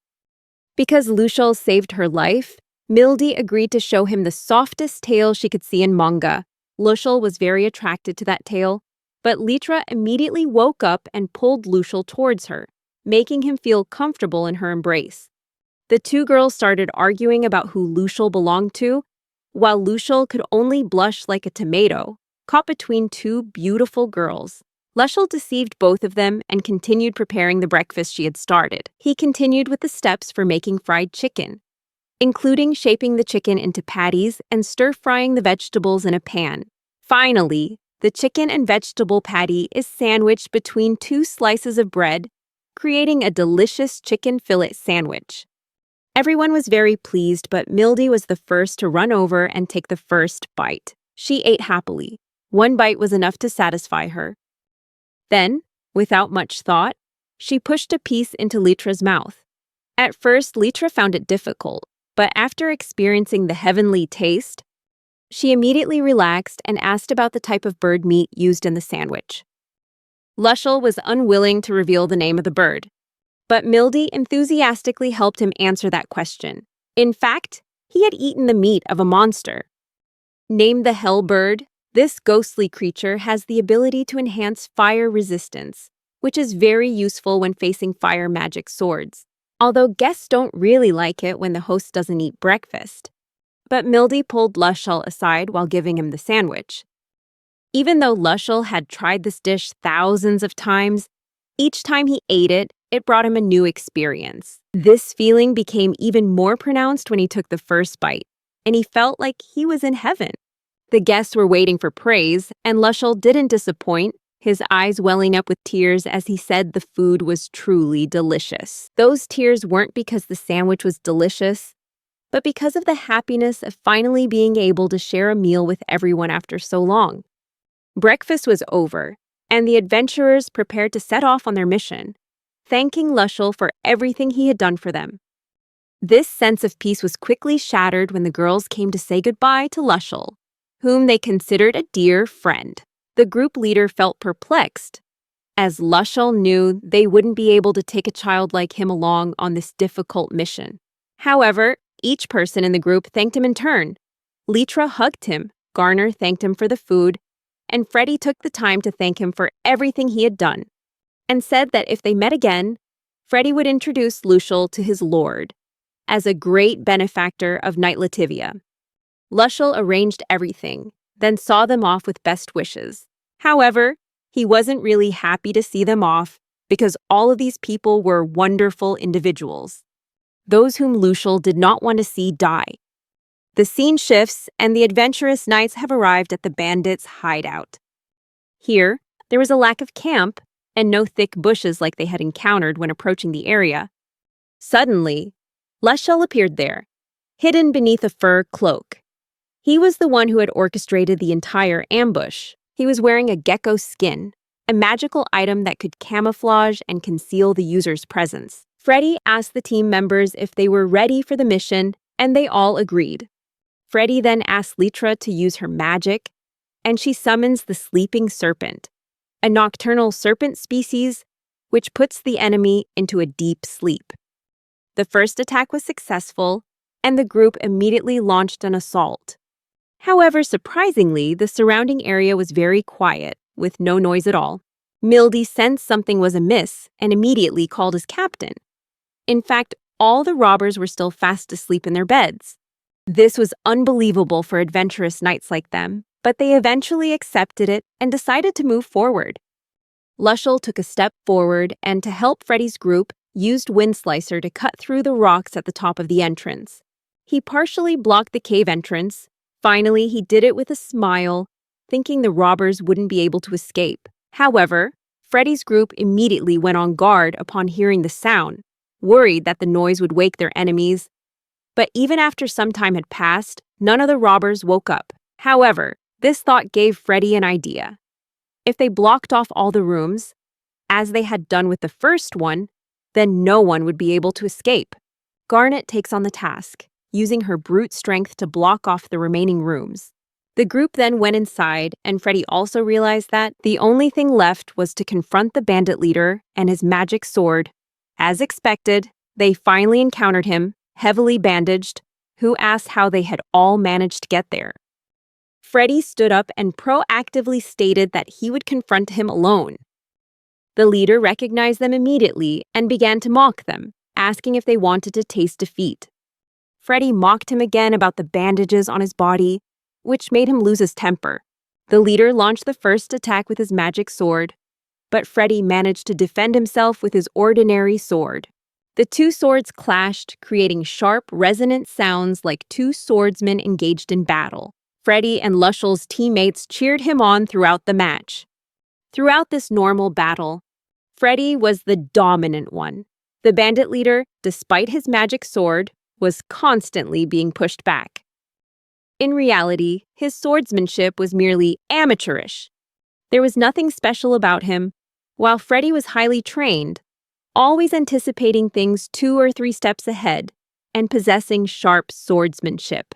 Because Lucial saved her life, Mildy agreed to show him the softest tail she could see in Manga. Lucial was very attracted to that tail, but Litra immediately woke up and pulled Lucial towards her, making him feel comfortable in her embrace. The two girls started arguing about who Lucial belonged to, while Lucial could only blush like a tomato, caught between two beautiful girls. Lucial deceived both of them and continued preparing the breakfast she had started. He continued with the steps for making fried chicken, including shaping the chicken into patties and stir-frying the vegetables in a pan. Finally, the chicken and vegetable patty is sandwiched between two slices of bread, creating a delicious chicken fillet sandwich. Everyone was very pleased, but Mildy was the first to run over and take the first bite. She ate happily. One bite was enough to satisfy her. Then, without much thought, she pushed a piece into Litra's mouth. At first, Litra found it difficult, but after experiencing the heavenly taste, she immediately relaxed and asked about the type of bird meat used in the sandwich. Lucial was unwilling to reveal the name of the bird, but Mildy enthusiastically helped him answer that question. In fact, he had eaten the meat of a monster. Named the Hell Bird, this ghostly creature has the ability to enhance fire resistance, which is very useful when facing fire magic swords. Although guests don't really like it when the host doesn't eat breakfast. But Mildy pulled Lucial aside while giving him the sandwich. Even though Lucial had tried this dish thousands of times, each time he ate it, it brought him a new experience. This feeling became even more pronounced when he took the first bite, and he felt like he was in heaven. The guests were waiting for praise, and Lucial didn't disappoint, his eyes welling up with tears as he said the food was truly delicious. Those tears weren't because the sandwich was delicious, but because of the happiness of finally being able to share a meal with everyone after so long. Breakfast was over, and the adventurers prepared to set off on their mission, thanking Lucial for everything he had done for them. This sense of peace was quickly shattered when the girls came to say goodbye to Lucial, whom they considered a dear friend. The group leader felt perplexed, as Lucial knew they wouldn't be able to take a child like him along on this difficult mission. However, each person in the group thanked him in turn. Litra hugged him, Garner thanked him for the food, and Freddie took the time to thank him for everything he had done, and said that if they met again, Freddie would introduce Lucial to his lord as a great benefactor of Knight Lativia. Lucial arranged everything, then saw them off with best wishes. However, he wasn't really happy to see them off because all of these people were wonderful individuals, those whom Lucial did not want to see die. The scene shifts, and the adventurous knights have arrived at the bandits' hideout. Here, there was a lack of camp and no thick bushes like they had encountered when approaching the area. Suddenly, Lucial appeared there, hidden beneath a fur cloak. He was the one who had orchestrated the entire ambush. He was wearing a gecko skin, a magical item that could camouflage and conceal the user's presence. Freddie asked the team members if they were ready for the mission, and they all agreed. Freddie then asked Litra to use her magic, and she summons the sleeping serpent, a nocturnal serpent species which puts the enemy into a deep sleep. The first attack was successful, and the group immediately launched an assault. However, surprisingly, the surrounding area was very quiet, with no noise at all. Mildy sensed something was amiss and immediately called his captain. In fact, all the robbers were still fast asleep in their beds. This was unbelievable for adventurous knights like them, but they eventually accepted it and decided to move forward. Lucial took a step forward and, to help Freddie's group, used Windslicer to cut through the rocks at the top of the entrance. He partially blocked the cave entrance. Finally, he did it with a smile, thinking the robbers wouldn't be able to escape. However, Freddie's group immediately went on guard upon hearing the sound, worried that the noise would wake their enemies. But even after some time had passed, none of the robbers woke up. However, this thought gave Freddie an idea. If they blocked off all the rooms, as they had done with the first one, then no one would be able to escape. Garnet takes on the task, using her brute strength to block off the remaining rooms. The group then went inside, and Freddy also realized that the only thing left was to confront the bandit leader and his magic sword. As expected, they finally encountered him, heavily bandaged, who asked how they had all managed to get there. Freddy stood up and proactively stated that he would confront him alone. The leader recognized them immediately and began to mock them, asking if they wanted to taste defeat. Freddy mocked him again about the bandages on his body, which made him lose his temper. The leader launched the first attack with his magic sword, but Freddy managed to defend himself with his ordinary sword. The two swords clashed, creating sharp, resonant sounds like two swordsmen engaged in battle. Freddy and Lushel's teammates cheered him on throughout the match. Throughout this normal battle, Freddy was the dominant one. The bandit leader, despite his magic sword, was constantly being pushed back. In reality, his swordsmanship was merely amateurish. There was nothing special about him, while Freddy was highly trained, always anticipating things 2 or 3 steps ahead and possessing sharp swordsmanship.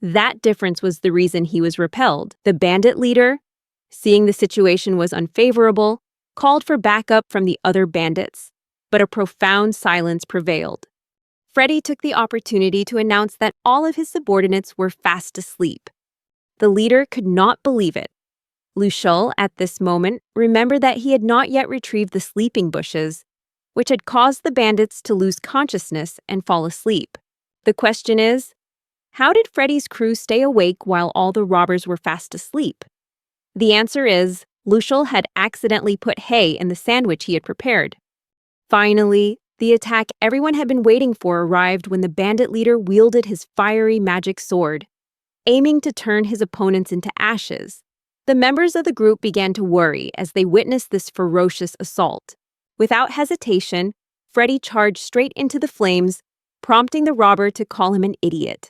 That difference was the reason he was repelled. The bandit leader, seeing the situation was unfavorable, called for backup from the other bandits, but a profound silence prevailed. Freddy took the opportunity to announce that all of his subordinates were fast asleep. The leader could not believe it. Lushel, at this moment, remembered that he had not yet retrieved the sleeping bushes, which had caused the bandits to lose consciousness and fall asleep. The question is, how did Freddy's crew stay awake while all the robbers were fast asleep? The answer is, Lushel had accidentally put hay in the sandwich he had prepared. Finally, the attack everyone had been waiting for arrived when the bandit leader wielded his fiery magic sword, aiming to turn his opponents into ashes. The members of the group began to worry as they witnessed this ferocious assault. Without hesitation, Freddy charged straight into the flames, prompting the robber to call him an idiot.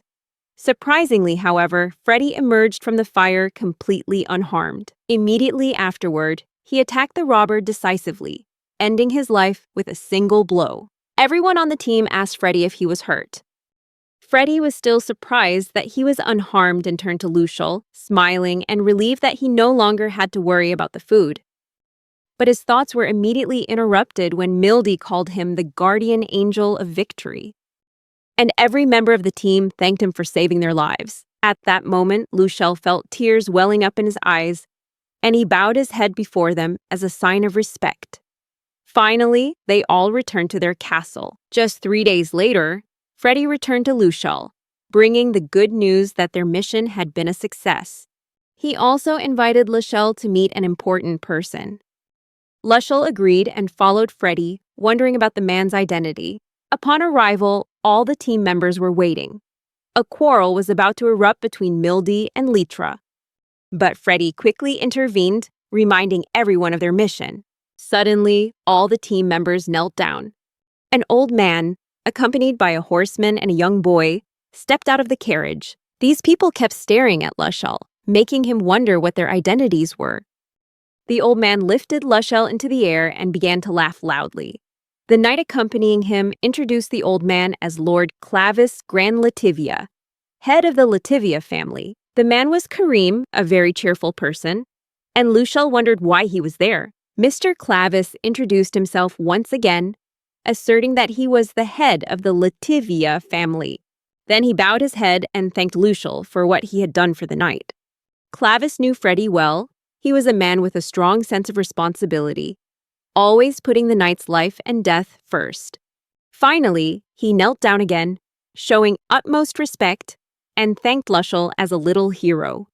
Surprisingly, however, Freddy emerged from the fire completely unharmed. Immediately afterward, he attacked the robber decisively, ending his life with a single blow. Everyone on the team asked Freddy if he was hurt. Freddy was still surprised that he was unharmed and turned to Lushel, smiling and relieved that he no longer had to worry about the food. But his thoughts were immediately interrupted when Mildy called him the guardian angel of victory. And every member of the team thanked him for saving their lives. At that moment, Lushel felt tears welling up in his eyes, and he bowed his head before them as a sign of respect. Finally, they all returned to their castle. Just 3 days later, Freddy returned to Lushel, bringing the good news that their mission had been a success. He also invited Lushel to meet an important person. Lushel agreed and followed Freddy, wondering about the man's identity. Upon arrival, all the team members were waiting. A quarrel was about to erupt between Mildy and Litra. But Freddy quickly intervened, reminding everyone of their mission. Suddenly, all the team members knelt down. An old man, accompanied by a horseman and a young boy, stepped out of the carriage. These people kept staring at Lushel, making him wonder what their identities were. The old man lifted Lushel into the air and began to laugh loudly. The knight accompanying him introduced the old man as Lord Clavis Grand Lativia, head of the Lativia family. The man was Kareem, a very cheerful person, and Lushel wondered why he was there. Mr. Clavis introduced himself once again, asserting that he was the head of the Lativia family. Then he bowed his head and thanked Lushel for what he had done for the night. Clavis knew Freddy well. He was a man with a strong sense of responsibility, always putting the knight's life and death first. Finally, he knelt down again, showing utmost respect, and thanked Lushel as a little hero.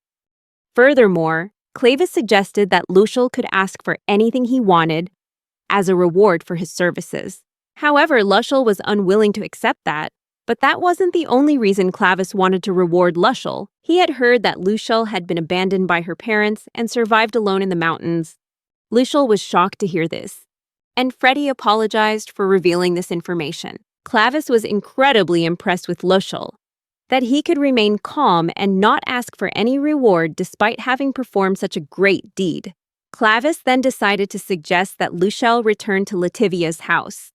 Furthermore, Clavis suggested that Lushel could ask for anything he wanted as a reward for his services. However, Lushel was unwilling to accept that, but that wasn't the only reason Clavis wanted to reward Lushel. He had heard that Lushel had been abandoned by her parents and survived alone in the mountains. Lushel was shocked to hear this, and Freddy apologized for revealing this information. Clavis was incredibly impressed with Lushel, that he could remain calm and not ask for any reward despite having performed such a great deed. Clavis then decided to suggest that Lushel return to Lativia's house.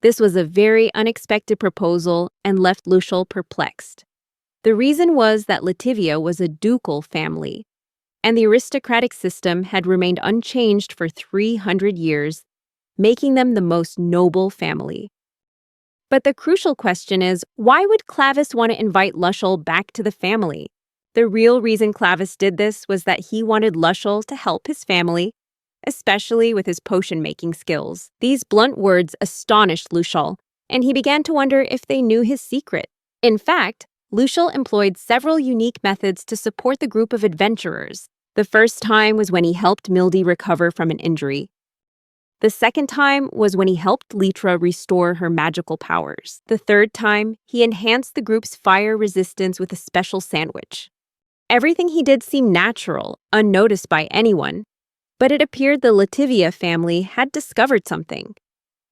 This was a very unexpected proposal and left Lushel perplexed. The reason was that Lativia was a ducal family, and the aristocratic system had remained unchanged for 300 years, making them the most noble family. But the crucial question is, why would Clavis want to invite Lushel back to the family? The real reason Clavis did this was that he wanted Lushel to help his family, especially with his potion-making skills. These blunt words astonished Lushel, and he began to wonder if they knew his secret. In fact, Lushel employed several unique methods to support the group of adventurers. The first time was when he helped Mildy recover from an injury. The second time was when he helped Litra restore her magical powers. The third time, he enhanced the group's fire resistance with a special sandwich. Everything he did seemed natural, unnoticed by anyone, but it appeared the Lativia family had discovered something.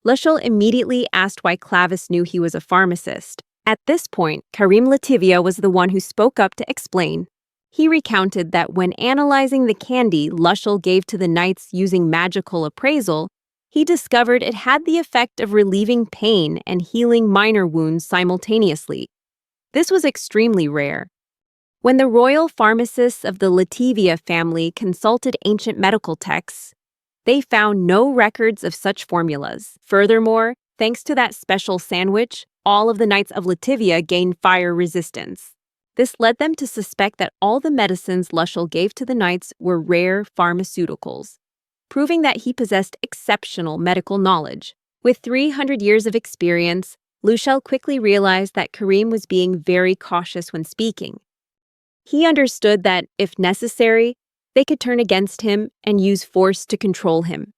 Lushel immediately asked why Clavis knew he was a pharmacist. At this point, Karim Lativia was the one who spoke up to explain. He recounted that when analyzing the candy Lushel gave to the knights using magical appraisal, he discovered it had the effect of relieving pain and healing minor wounds simultaneously. This was extremely rare. When the royal pharmacists of the Lativia family consulted ancient medical texts, they found no records of such formulas. Furthermore, thanks to that special sandwich, all of the knights of Lativia gained fire resistance. This led them to suspect that all the medicines Lushel gave to the knights were rare pharmaceuticals, proving that he possessed exceptional medical knowledge. With 300 years of experience, Lushel quickly realized that Karim was being very cautious when speaking. He understood that, if necessary, they could turn against him and use force to control him.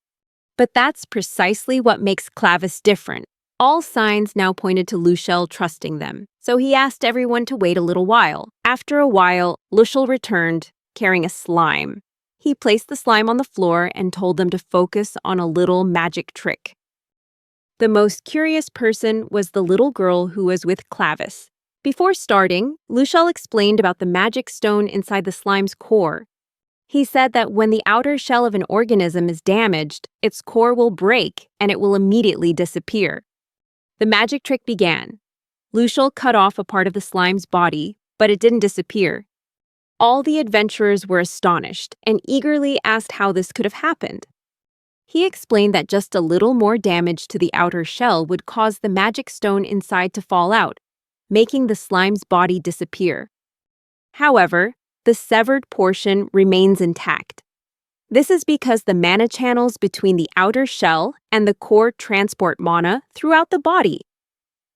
But that's precisely what makes Clavis different. All signs now pointed to Lushel trusting them, so he asked everyone to wait a little while. After a while, Lushel returned, carrying a slime. He placed the slime on the floor and told them to focus on a little magic trick. The most curious person was the little girl who was with Clavis. Before starting, Lushel explained about the magic stone inside the slime's core. He said that when the outer shell of an organism is damaged, its core will break and it will immediately disappear. The magic trick began. Lushel cut off a part of the slime's body, but it didn't disappear. All the adventurers were astonished and eagerly asked how this could have happened. He explained that just a little more damage to the outer shell would cause the magic stone inside to fall out, making the slime's body disappear. However, the severed portion remains intact. This is because the mana channels between the outer shell and the core transport mana throughout the body.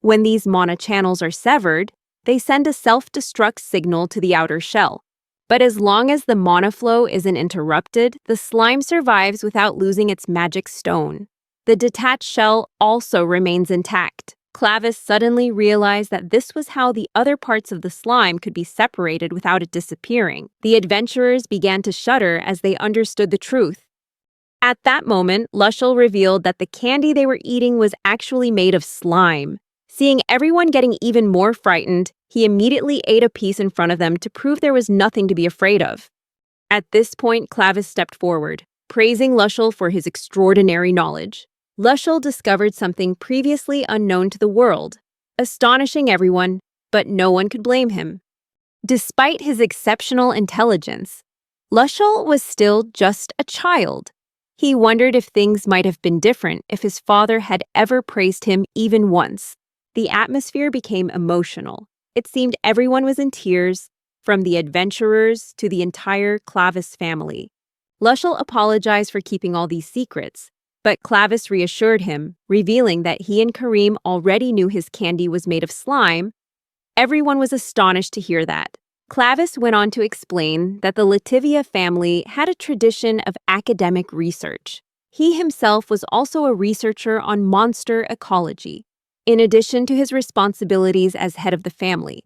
When these mana channels are severed, they send a self-destruct signal to the outer shell. But as long as the mana flow isn't interrupted, the slime survives without losing its magic stone. The detached shell also remains intact. Clavis suddenly realized that this was how the other parts of the slime could be separated without it disappearing. The adventurers began to shudder as they understood the truth. At that moment, Lushel revealed that the candy they were eating was actually made of slime. Seeing everyone getting even more frightened, he immediately ate a piece in front of them to prove there was nothing to be afraid of. At this point, Clavis stepped forward, praising Lushel for his extraordinary knowledge. Lushel discovered something previously unknown to the world, astonishing everyone, but no one could blame him. Despite his exceptional intelligence, Lushel was still just a child. He wondered if things might have been different if his father had ever praised him even once. The atmosphere became emotional. It seemed everyone was in tears, from the adventurers to the entire Clavis family. Lushel apologized for keeping all these secrets, but Clavis reassured him, revealing that he and Karim already knew his candy was made of slime. Everyone was astonished to hear that. Clavis went on to explain that the Lativia family had a tradition of academic research. He himself was also a researcher on monster ecology, in addition to his responsibilities as head of the family.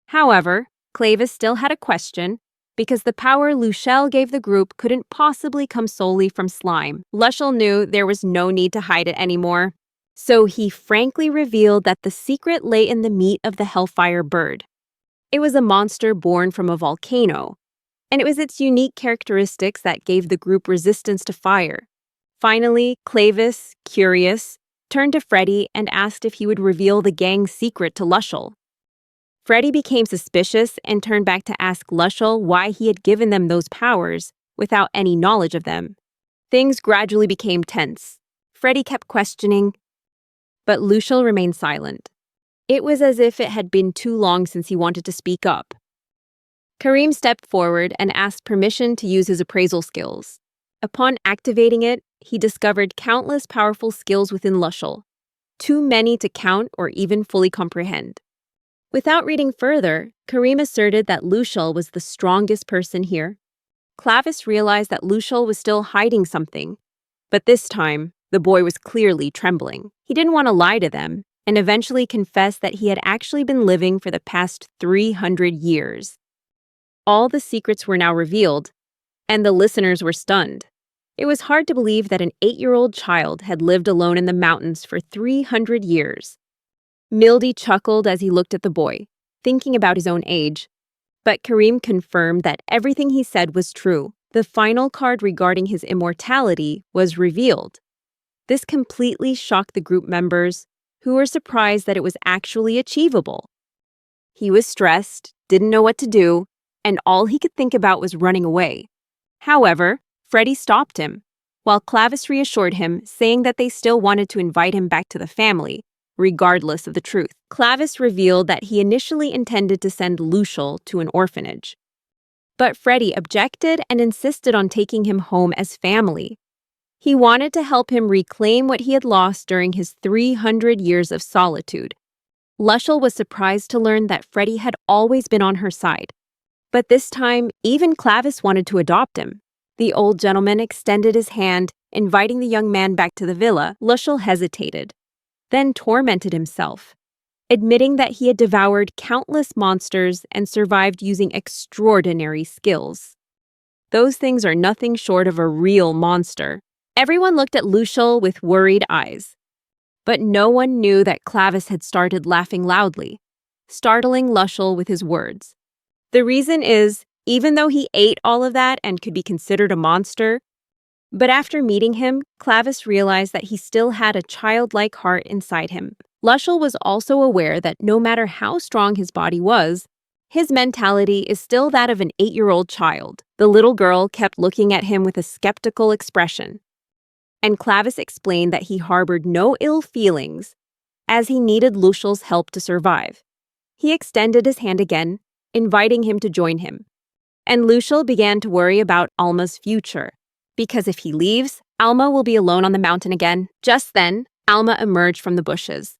However, Clavis still had a question, because the power Lushel gave the group couldn't possibly come solely from slime. Lushel knew there was no need to hide it anymore, so he frankly revealed that the secret lay in the meat of the Hellfire bird. It was a monster born from a volcano, and it was its unique characteristics that gave the group resistance to fire. Finally, Clavis, curious, turned to Freddy and asked if he would reveal the gang's secret to Lushel. Freddy became suspicious and turned back to ask Lushel why he had given them those powers without any knowledge of them. Things gradually became tense. Freddy kept questioning, but Lushel remained silent. It was as if it had been too long since he wanted to speak up. Kareem stepped forward and asked permission to use his appraisal skills. Upon activating it, he discovered countless powerful skills within Lushel, too many to count or even fully comprehend. Without reading further, Kareem asserted that Lushel was the strongest person here. Clavis realized that Lushel was still hiding something, but this time, the boy was clearly trembling. He didn't want to lie to them, and eventually confessed that he had actually been living for the past 300 years. All the secrets were now revealed, and the listeners were stunned. It was hard to believe that an 8-year-old child had lived alone in the mountains for 300 years. Mildy chuckled as he looked at the boy, thinking about his own age. But Kareem confirmed that everything he said was true. The final card regarding his immortality was revealed. This completely shocked the group members, who were surprised that it was actually achievable. He was stressed, didn't know what to do, and all he could think about was running away. However, Freddy stopped him, while Clavis reassured him, saying that they still wanted to invite him back to the family, regardless of the truth. Clavis revealed that he initially intended to send Lushel to an orphanage. But Freddy objected and insisted on taking him home as family. He wanted to help him reclaim what he had lost during his 300 years of solitude. Lushel was surprised to learn that Freddy had always been on her side. But this time, even Clavis wanted to adopt him. The old gentleman extended his hand, inviting the young man back to the villa. Lushel hesitated, then tormented himself, admitting that he had devoured countless monsters and survived using extraordinary skills. Those things are nothing short of a real monster. Everyone looked at Lushel with worried eyes. But no one knew that Clavis had started laughing loudly, startling Lushel with his words. The reason is, even though he ate all of that and could be considered a monster, but after meeting him, Clavis realized that he still had a childlike heart inside him. Lushel was also aware that no matter how strong his body was, his mentality is still that of an 8-year-old child. The little girl kept looking at him with a skeptical expression. And Clavis explained that he harbored no ill feelings, as he needed Lushel's help to survive. He extended his hand again, inviting him to join him. And Lushel began to worry about Alma's future, because if he leaves, Alma will be alone on the mountain again. Just then, Alma emerged from the bushes,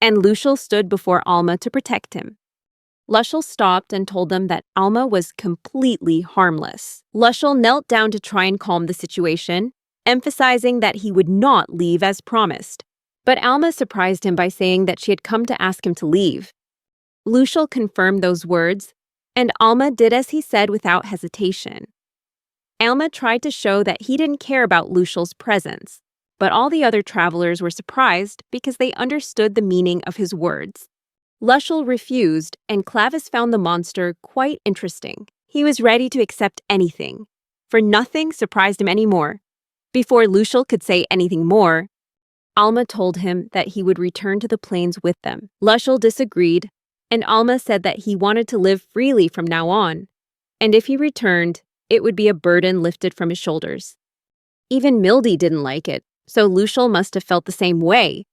and Lushel stood before Alma to protect him. Lushel stopped and told them that Alma was completely harmless. Lushel knelt down to try and calm the situation, emphasizing that he would not leave as promised. But Alma surprised him by saying that she had come to ask him to leave. Lushel confirmed those words, and Alma did as he said without hesitation. Alma tried to show that he didn't care about Lushel's presence, but all the other travelers were surprised because they understood the meaning of his words. Lushel refused, and Clavis found the monster quite interesting. He was ready to accept anything, for nothing surprised him anymore. Before Lushel could say anything more, Alma told him that he would return to the plains with them. Lushel disagreed, and Alma said that he wanted to live freely from now on, and if he returned, it would be a burden lifted from his shoulders. Even Mildy didn't like it, so Lushel must have felt the same way.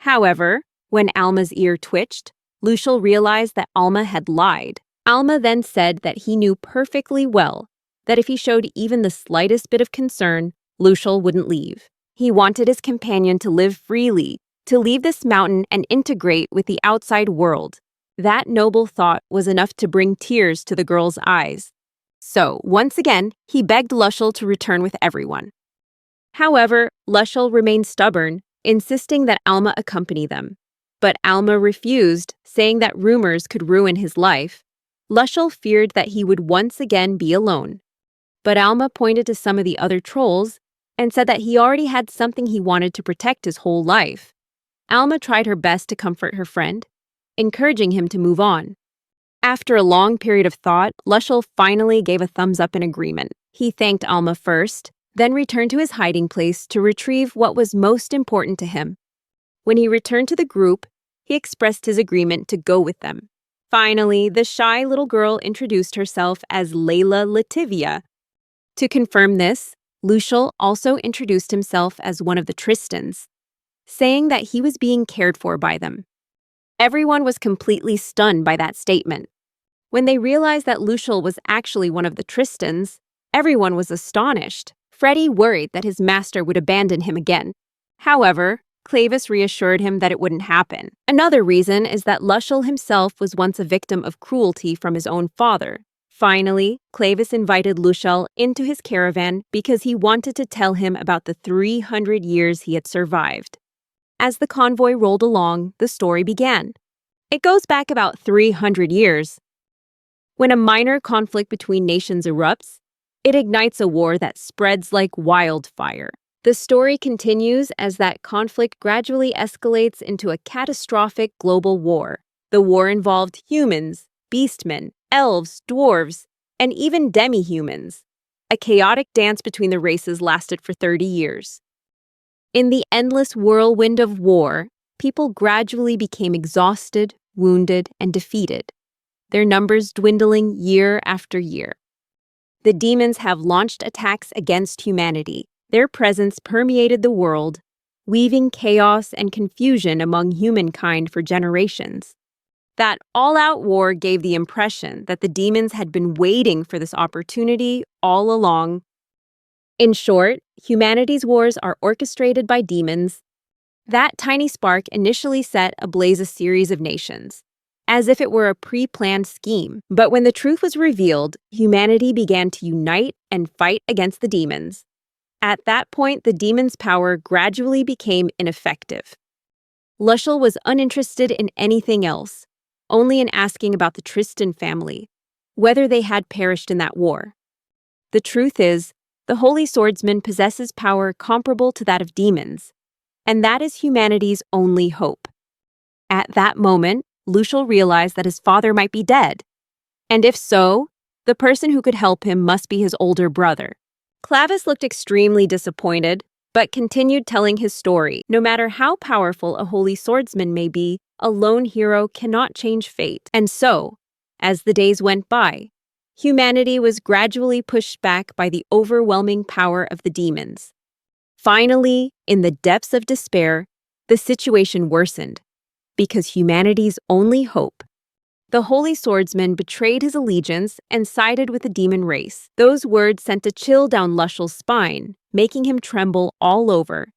However, when Alma's ear twitched, Lushel realized that Alma had lied. Alma then said that he knew perfectly well that if he showed even the slightest bit of concern, Lushel wouldn't leave. He wanted his companion to live freely, to leave this mountain and integrate with the outside world. That noble thought was enough to bring tears to the girl's eyes. So, once again, he begged Lushel to return with everyone. However, Lushel remained stubborn, insisting that Alma accompany them. But Alma refused, saying that rumors could ruin his life. Lushel feared that he would once again be alone. But Alma pointed to some of the other trolls and said that he already had something he wanted to protect his whole life. Alma tried her best to comfort her friend, encouraging him to move on. After a long period of thought, Lushel finally gave a thumbs up in agreement. He thanked Alma first, then returned to his hiding place to retrieve what was most important to him. When he returned to the group, he expressed his agreement to go with them. Finally, the shy little girl introduced herself as Layla Lativia. To confirm this, Lucial also introduced himself as one of the Tristans, saying that he was being cared for by them. Everyone was completely stunned by that statement. When they realized that Lucial was actually one of the Tristans, everyone was astonished. Freddie worried that his master would abandon him again. However, Clavis reassured him that it wouldn't happen. Another reason is that Lucial himself was once a victim of cruelty from his own father. Finally, Clavis invited Lucial into his caravan because he wanted to tell him about the 300 years he had survived. As the convoy rolled along, the story began. It goes back about 300 years. When a minor conflict between nations erupts, it ignites a war that spreads like wildfire. The story continues as that conflict gradually escalates into a catastrophic global war. The war involved humans, beastmen, elves, dwarves, and even demi-humans. A chaotic dance between the races lasted for 30 years. In the endless whirlwind of war, people gradually became exhausted, wounded, and defeated, their numbers dwindling year after year. The demons have launched attacks against humanity. Their presence permeated the world, weaving chaos and confusion among humankind for generations. That all-out war gave the impression that the demons had been waiting for this opportunity all along. In short, humanity's wars are orchestrated by demons. That tiny spark initially set ablaze a series of nations, as if it were a pre-planned scheme. But when the truth was revealed, humanity began to unite and fight against the demons. At that point, the demons' power gradually became ineffective. Lucial was uninterested in anything else, only in asking about the Tristan family, whether they had perished in that war. The truth is, the Holy Swordsman possesses power comparable to that of demons, and that is humanity's only hope. At that moment, Lucial realized that his father might be dead, and if so, the person who could help him must be his older brother. Clavis looked extremely disappointed, but continued telling his story. No matter how powerful a holy swordsman may be, a lone hero cannot change fate. And so, as the days went by, humanity was gradually pushed back by the overwhelming power of the demons. Finally, in the depths of despair, the situation worsened, because humanity's only hope, the Holy Swordsman, betrayed his allegiance and sided with the demon race. Those words sent a chill down Lucial's spine, making him tremble all over.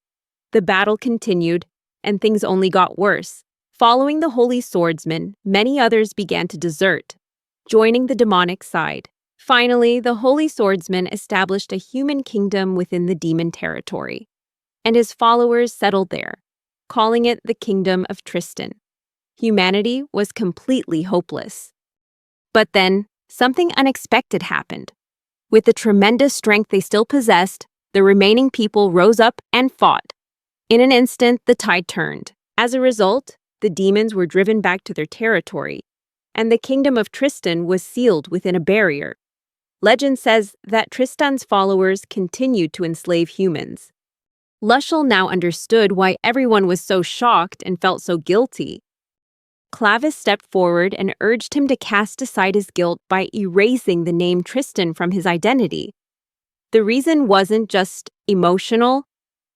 The battle continued, and things only got worse. Following the Holy Swordsman, many others began to desert, joining the demonic side. Finally, the Holy Swordsman established a human kingdom within the demon territory, and his followers settled there, calling it the Kingdom of Tristan. Humanity was completely hopeless. But then, something unexpected happened. With the tremendous strength they still possessed, the remaining people rose up and fought. In an instant, the tide turned. As a result, the demons were driven back to their territory, and the kingdom of Tristan was sealed within a barrier. Legend says that Tristan's followers continued to enslave humans. Lucial now understood why everyone was so shocked and felt so guilty. Clavis stepped forward and urged him to cast aside his guilt by erasing the name Tristan from his identity. The reason wasn't just emotional,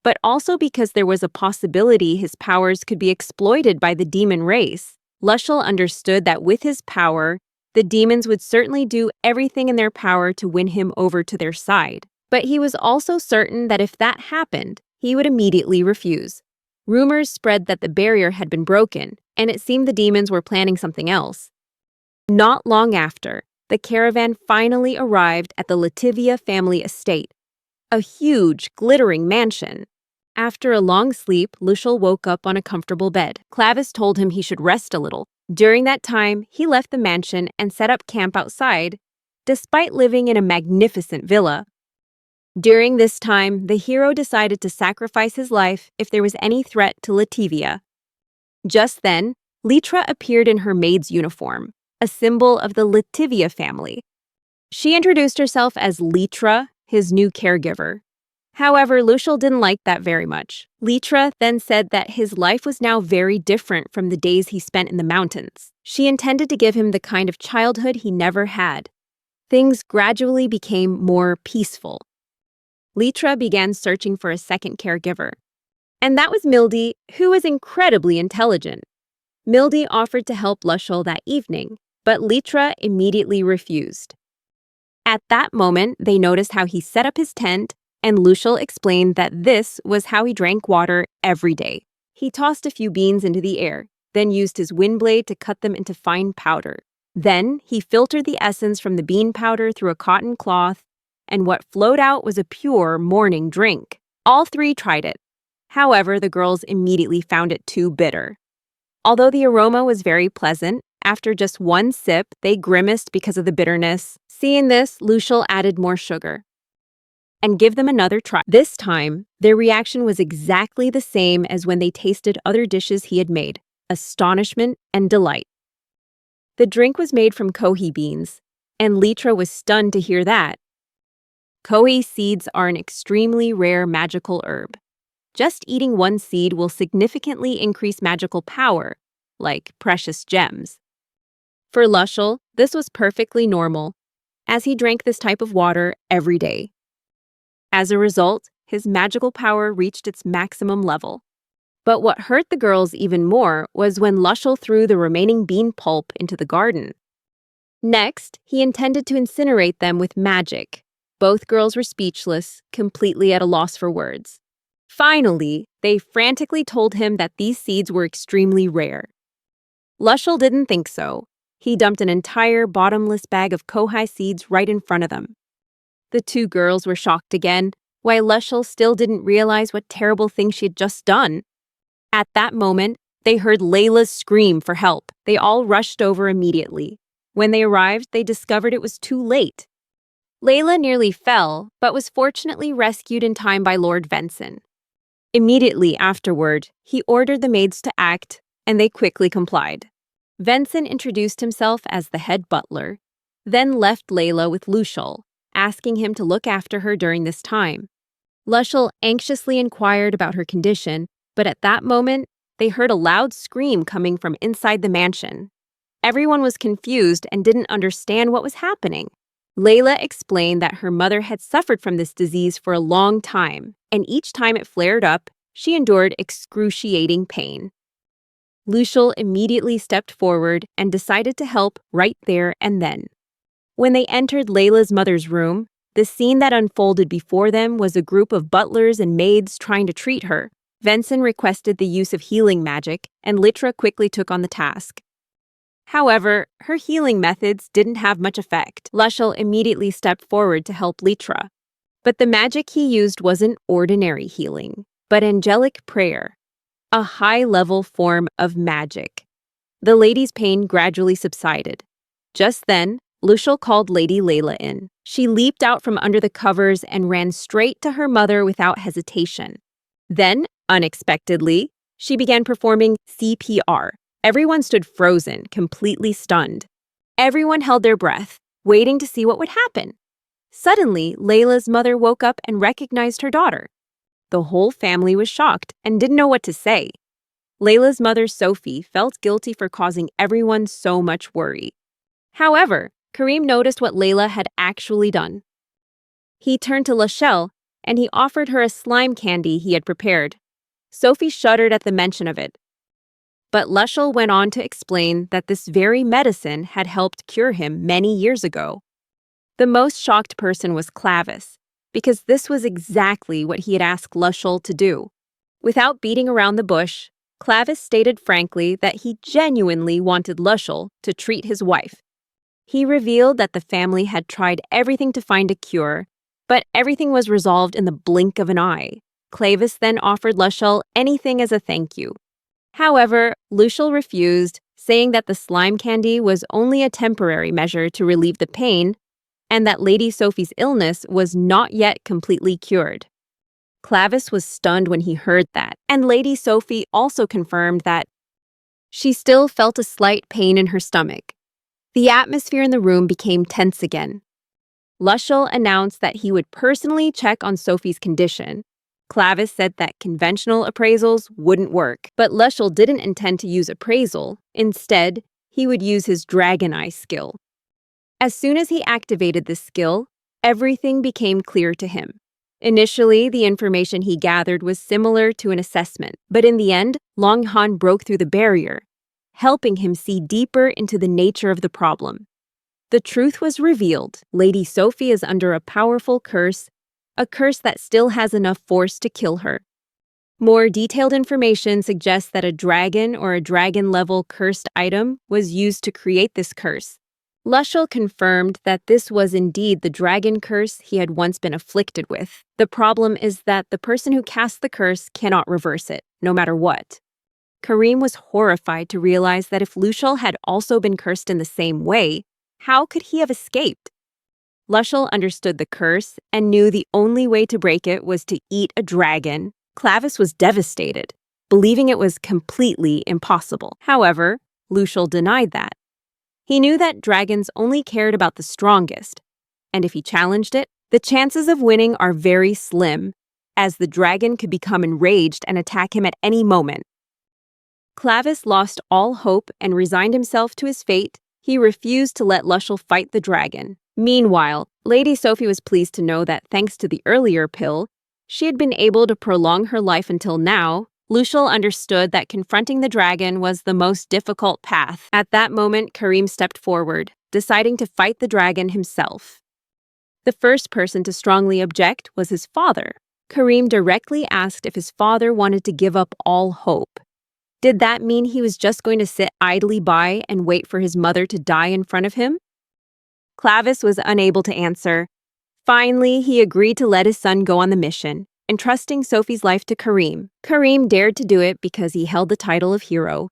but also because there was a possibility his powers could be exploited by the demon race. Lucial understood that with his power, the demons would certainly do everything in their power to win him over to their side. But he was also certain that if that happened, he would immediately refuse. Rumors spread that the barrier had been broken, and it seemed the demons were planning something else. Not long after, the caravan finally arrived at the Lativia family estate, a huge, glittering mansion. After a long sleep, Lucial woke up on a comfortable bed. Clavis told him he should rest a little. During that time, he left the mansion and set up camp outside, despite living in a magnificent villa. During this time, the hero decided to sacrifice his life if there was any threat to Lativia. Just then, Litra appeared in her maid's uniform, a symbol of the Lativia family. She introduced herself as Litra, his new caregiver. However, Lucial didn't like that very much. Litra then said that his life was now very different from the days he spent in the mountains. She intended to give him the kind of childhood he never had. Things gradually became more peaceful. Litra began searching for a second caregiver. And that was Mildy, who was incredibly intelligent. Mildy offered to help Lucial that evening, but Litra immediately refused. At that moment, they noticed how he set up his tent, and Lucial explained that this was how he drank water every day. He tossed a few beans into the air, then used his wind blade to cut them into fine powder. Then, he filtered the essence from the bean powder through a cotton cloth, and what flowed out was a pure morning drink. All three tried it. However, the girls immediately found it too bitter. Although the aroma was very pleasant, after just one sip, they grimaced because of the bitterness. Seeing this, Lucial added more sugar and give them another try. This time, their reaction was exactly the same as when they tasted other dishes he had made: astonishment and delight. The drink was made from kohi beans, and Litra was stunned to hear that. Kohi seeds are an extremely rare magical herb. Just eating one seed will significantly increase magical power, like precious gems. For Lucial, this was perfectly normal, as he drank this type of water every day. As a result, his magical power reached its maximum level. But what hurt the girls even more was when Lucial threw the remaining bean pulp into the garden. Next, he intended to incinerate them with magic. Both girls were speechless, completely at a loss for words. Finally, they frantically told him that these seeds were extremely rare. Lucial didn't think so. He dumped an entire bottomless bag of kohi seeds right in front of them. The two girls were shocked again, while Lucial still didn't realize what terrible thing she had just done. At that moment, they heard Layla's scream for help. They all rushed over immediately. When they arrived, they discovered it was too late. Layla nearly fell, but was fortunately rescued in time by Lord Venson. Immediately afterward, he ordered the maids to act, and they quickly complied. Venson introduced himself as the head butler, then left Layla with Lucial, asking him to look after her during this time. Lucial anxiously inquired about her condition, but at that moment, they heard a loud scream coming from inside the mansion. Everyone was confused and didn't understand what was happening. Layla explained that her mother had suffered from this disease for a long time, and each time it flared up, she endured excruciating pain. Lucial immediately stepped forward and decided to help right there and then. When they entered Layla's mother's room, the scene that unfolded before them was a group of butlers and maids trying to treat her. Venson requested the use of healing magic, and Litra quickly took on the task. However, her healing methods didn't have much effect. Lucial immediately stepped forward to help Litra. But the magic he used wasn't ordinary healing, but angelic prayer, a high-level form of magic. The lady's pain gradually subsided. Just then, Lucial called Lady Layla in. She leaped out from under the covers and ran straight to her mother without hesitation. Then, unexpectedly, she began performing CPR. Everyone stood frozen, completely stunned. Everyone held their breath, waiting to see what would happen. Suddenly, Layla's mother woke up and recognized her daughter. The whole family was shocked and didn't know what to say. Layla's mother, Sophie, felt guilty for causing everyone so much worry. However, Kareem noticed what Layla had actually done. He turned to Lucial, and he offered her a slime candy he had prepared. Sophie shuddered at the mention of it. But Lucial went on to explain that this very medicine had helped cure him many years ago. The most shocked person was Clavis, because this was exactly what he had asked Lucial to do. Without beating around the bush, Clavis stated frankly that he genuinely wanted Lucial to treat his wife. He revealed that the family had tried everything to find a cure, but everything was resolved in the blink of an eye. Clavis then offered Lucial anything as a thank you. However, Lucial refused, saying that the slime candy was only a temporary measure to relieve the pain, and that Lady Sophie's illness was not yet completely cured. Clavis was stunned when he heard that, and Lady Sophie also confirmed that she still felt a slight pain in her stomach. The atmosphere in the room became tense again. Lushel announced that he would personally check on Sophie's condition. Clavis said that conventional appraisals wouldn't work, but Lushel didn't intend to use appraisal. Instead, he would use his Dragon Eye skill. As soon as he activated this skill, everything became clear to him. Initially, the information he gathered was similar to an assessment, but in the end, Long Han broke through the barrier, helping him see deeper into the nature of the problem. The truth was revealed. Lady Sophie is under a powerful curse, a curse that still has enough force to kill her. More detailed information suggests that a dragon or a dragon-level cursed item was used to create this curse. Lushel confirmed that this was indeed the dragon curse he had once been afflicted with. The problem is that the person who casts the curse cannot reverse it, no matter what. Kareem was horrified to realize that if Lushel had also been cursed in the same way, how could he have escaped? Lushel understood the curse and knew the only way to break it was to eat a dragon. Clavis was devastated, believing it was completely impossible. However, Lushel denied that. He knew that dragons only cared about the strongest, and if he challenged it, the chances of winning are very slim, as the dragon could become enraged and attack him at any moment. Clavis lost all hope and resigned himself to his fate. He refused to let Lushel fight the dragon. Meanwhile, Lady Sophie was pleased to know that thanks to the earlier pill, she had been able to prolong her life until now. Lushel understood that confronting the dragon was the most difficult path. At that moment, Kareem stepped forward, deciding to fight the dragon himself. The first person to strongly object was his father. Kareem directly asked if his father wanted to give up all hope. Did that mean he was just going to sit idly by and wait for his mother to die in front of him? Clavis was unable to answer. Finally, he agreed to let his son go on the mission, entrusting Sophie's life to Kareem. Kareem dared to do it because he held the title of hero.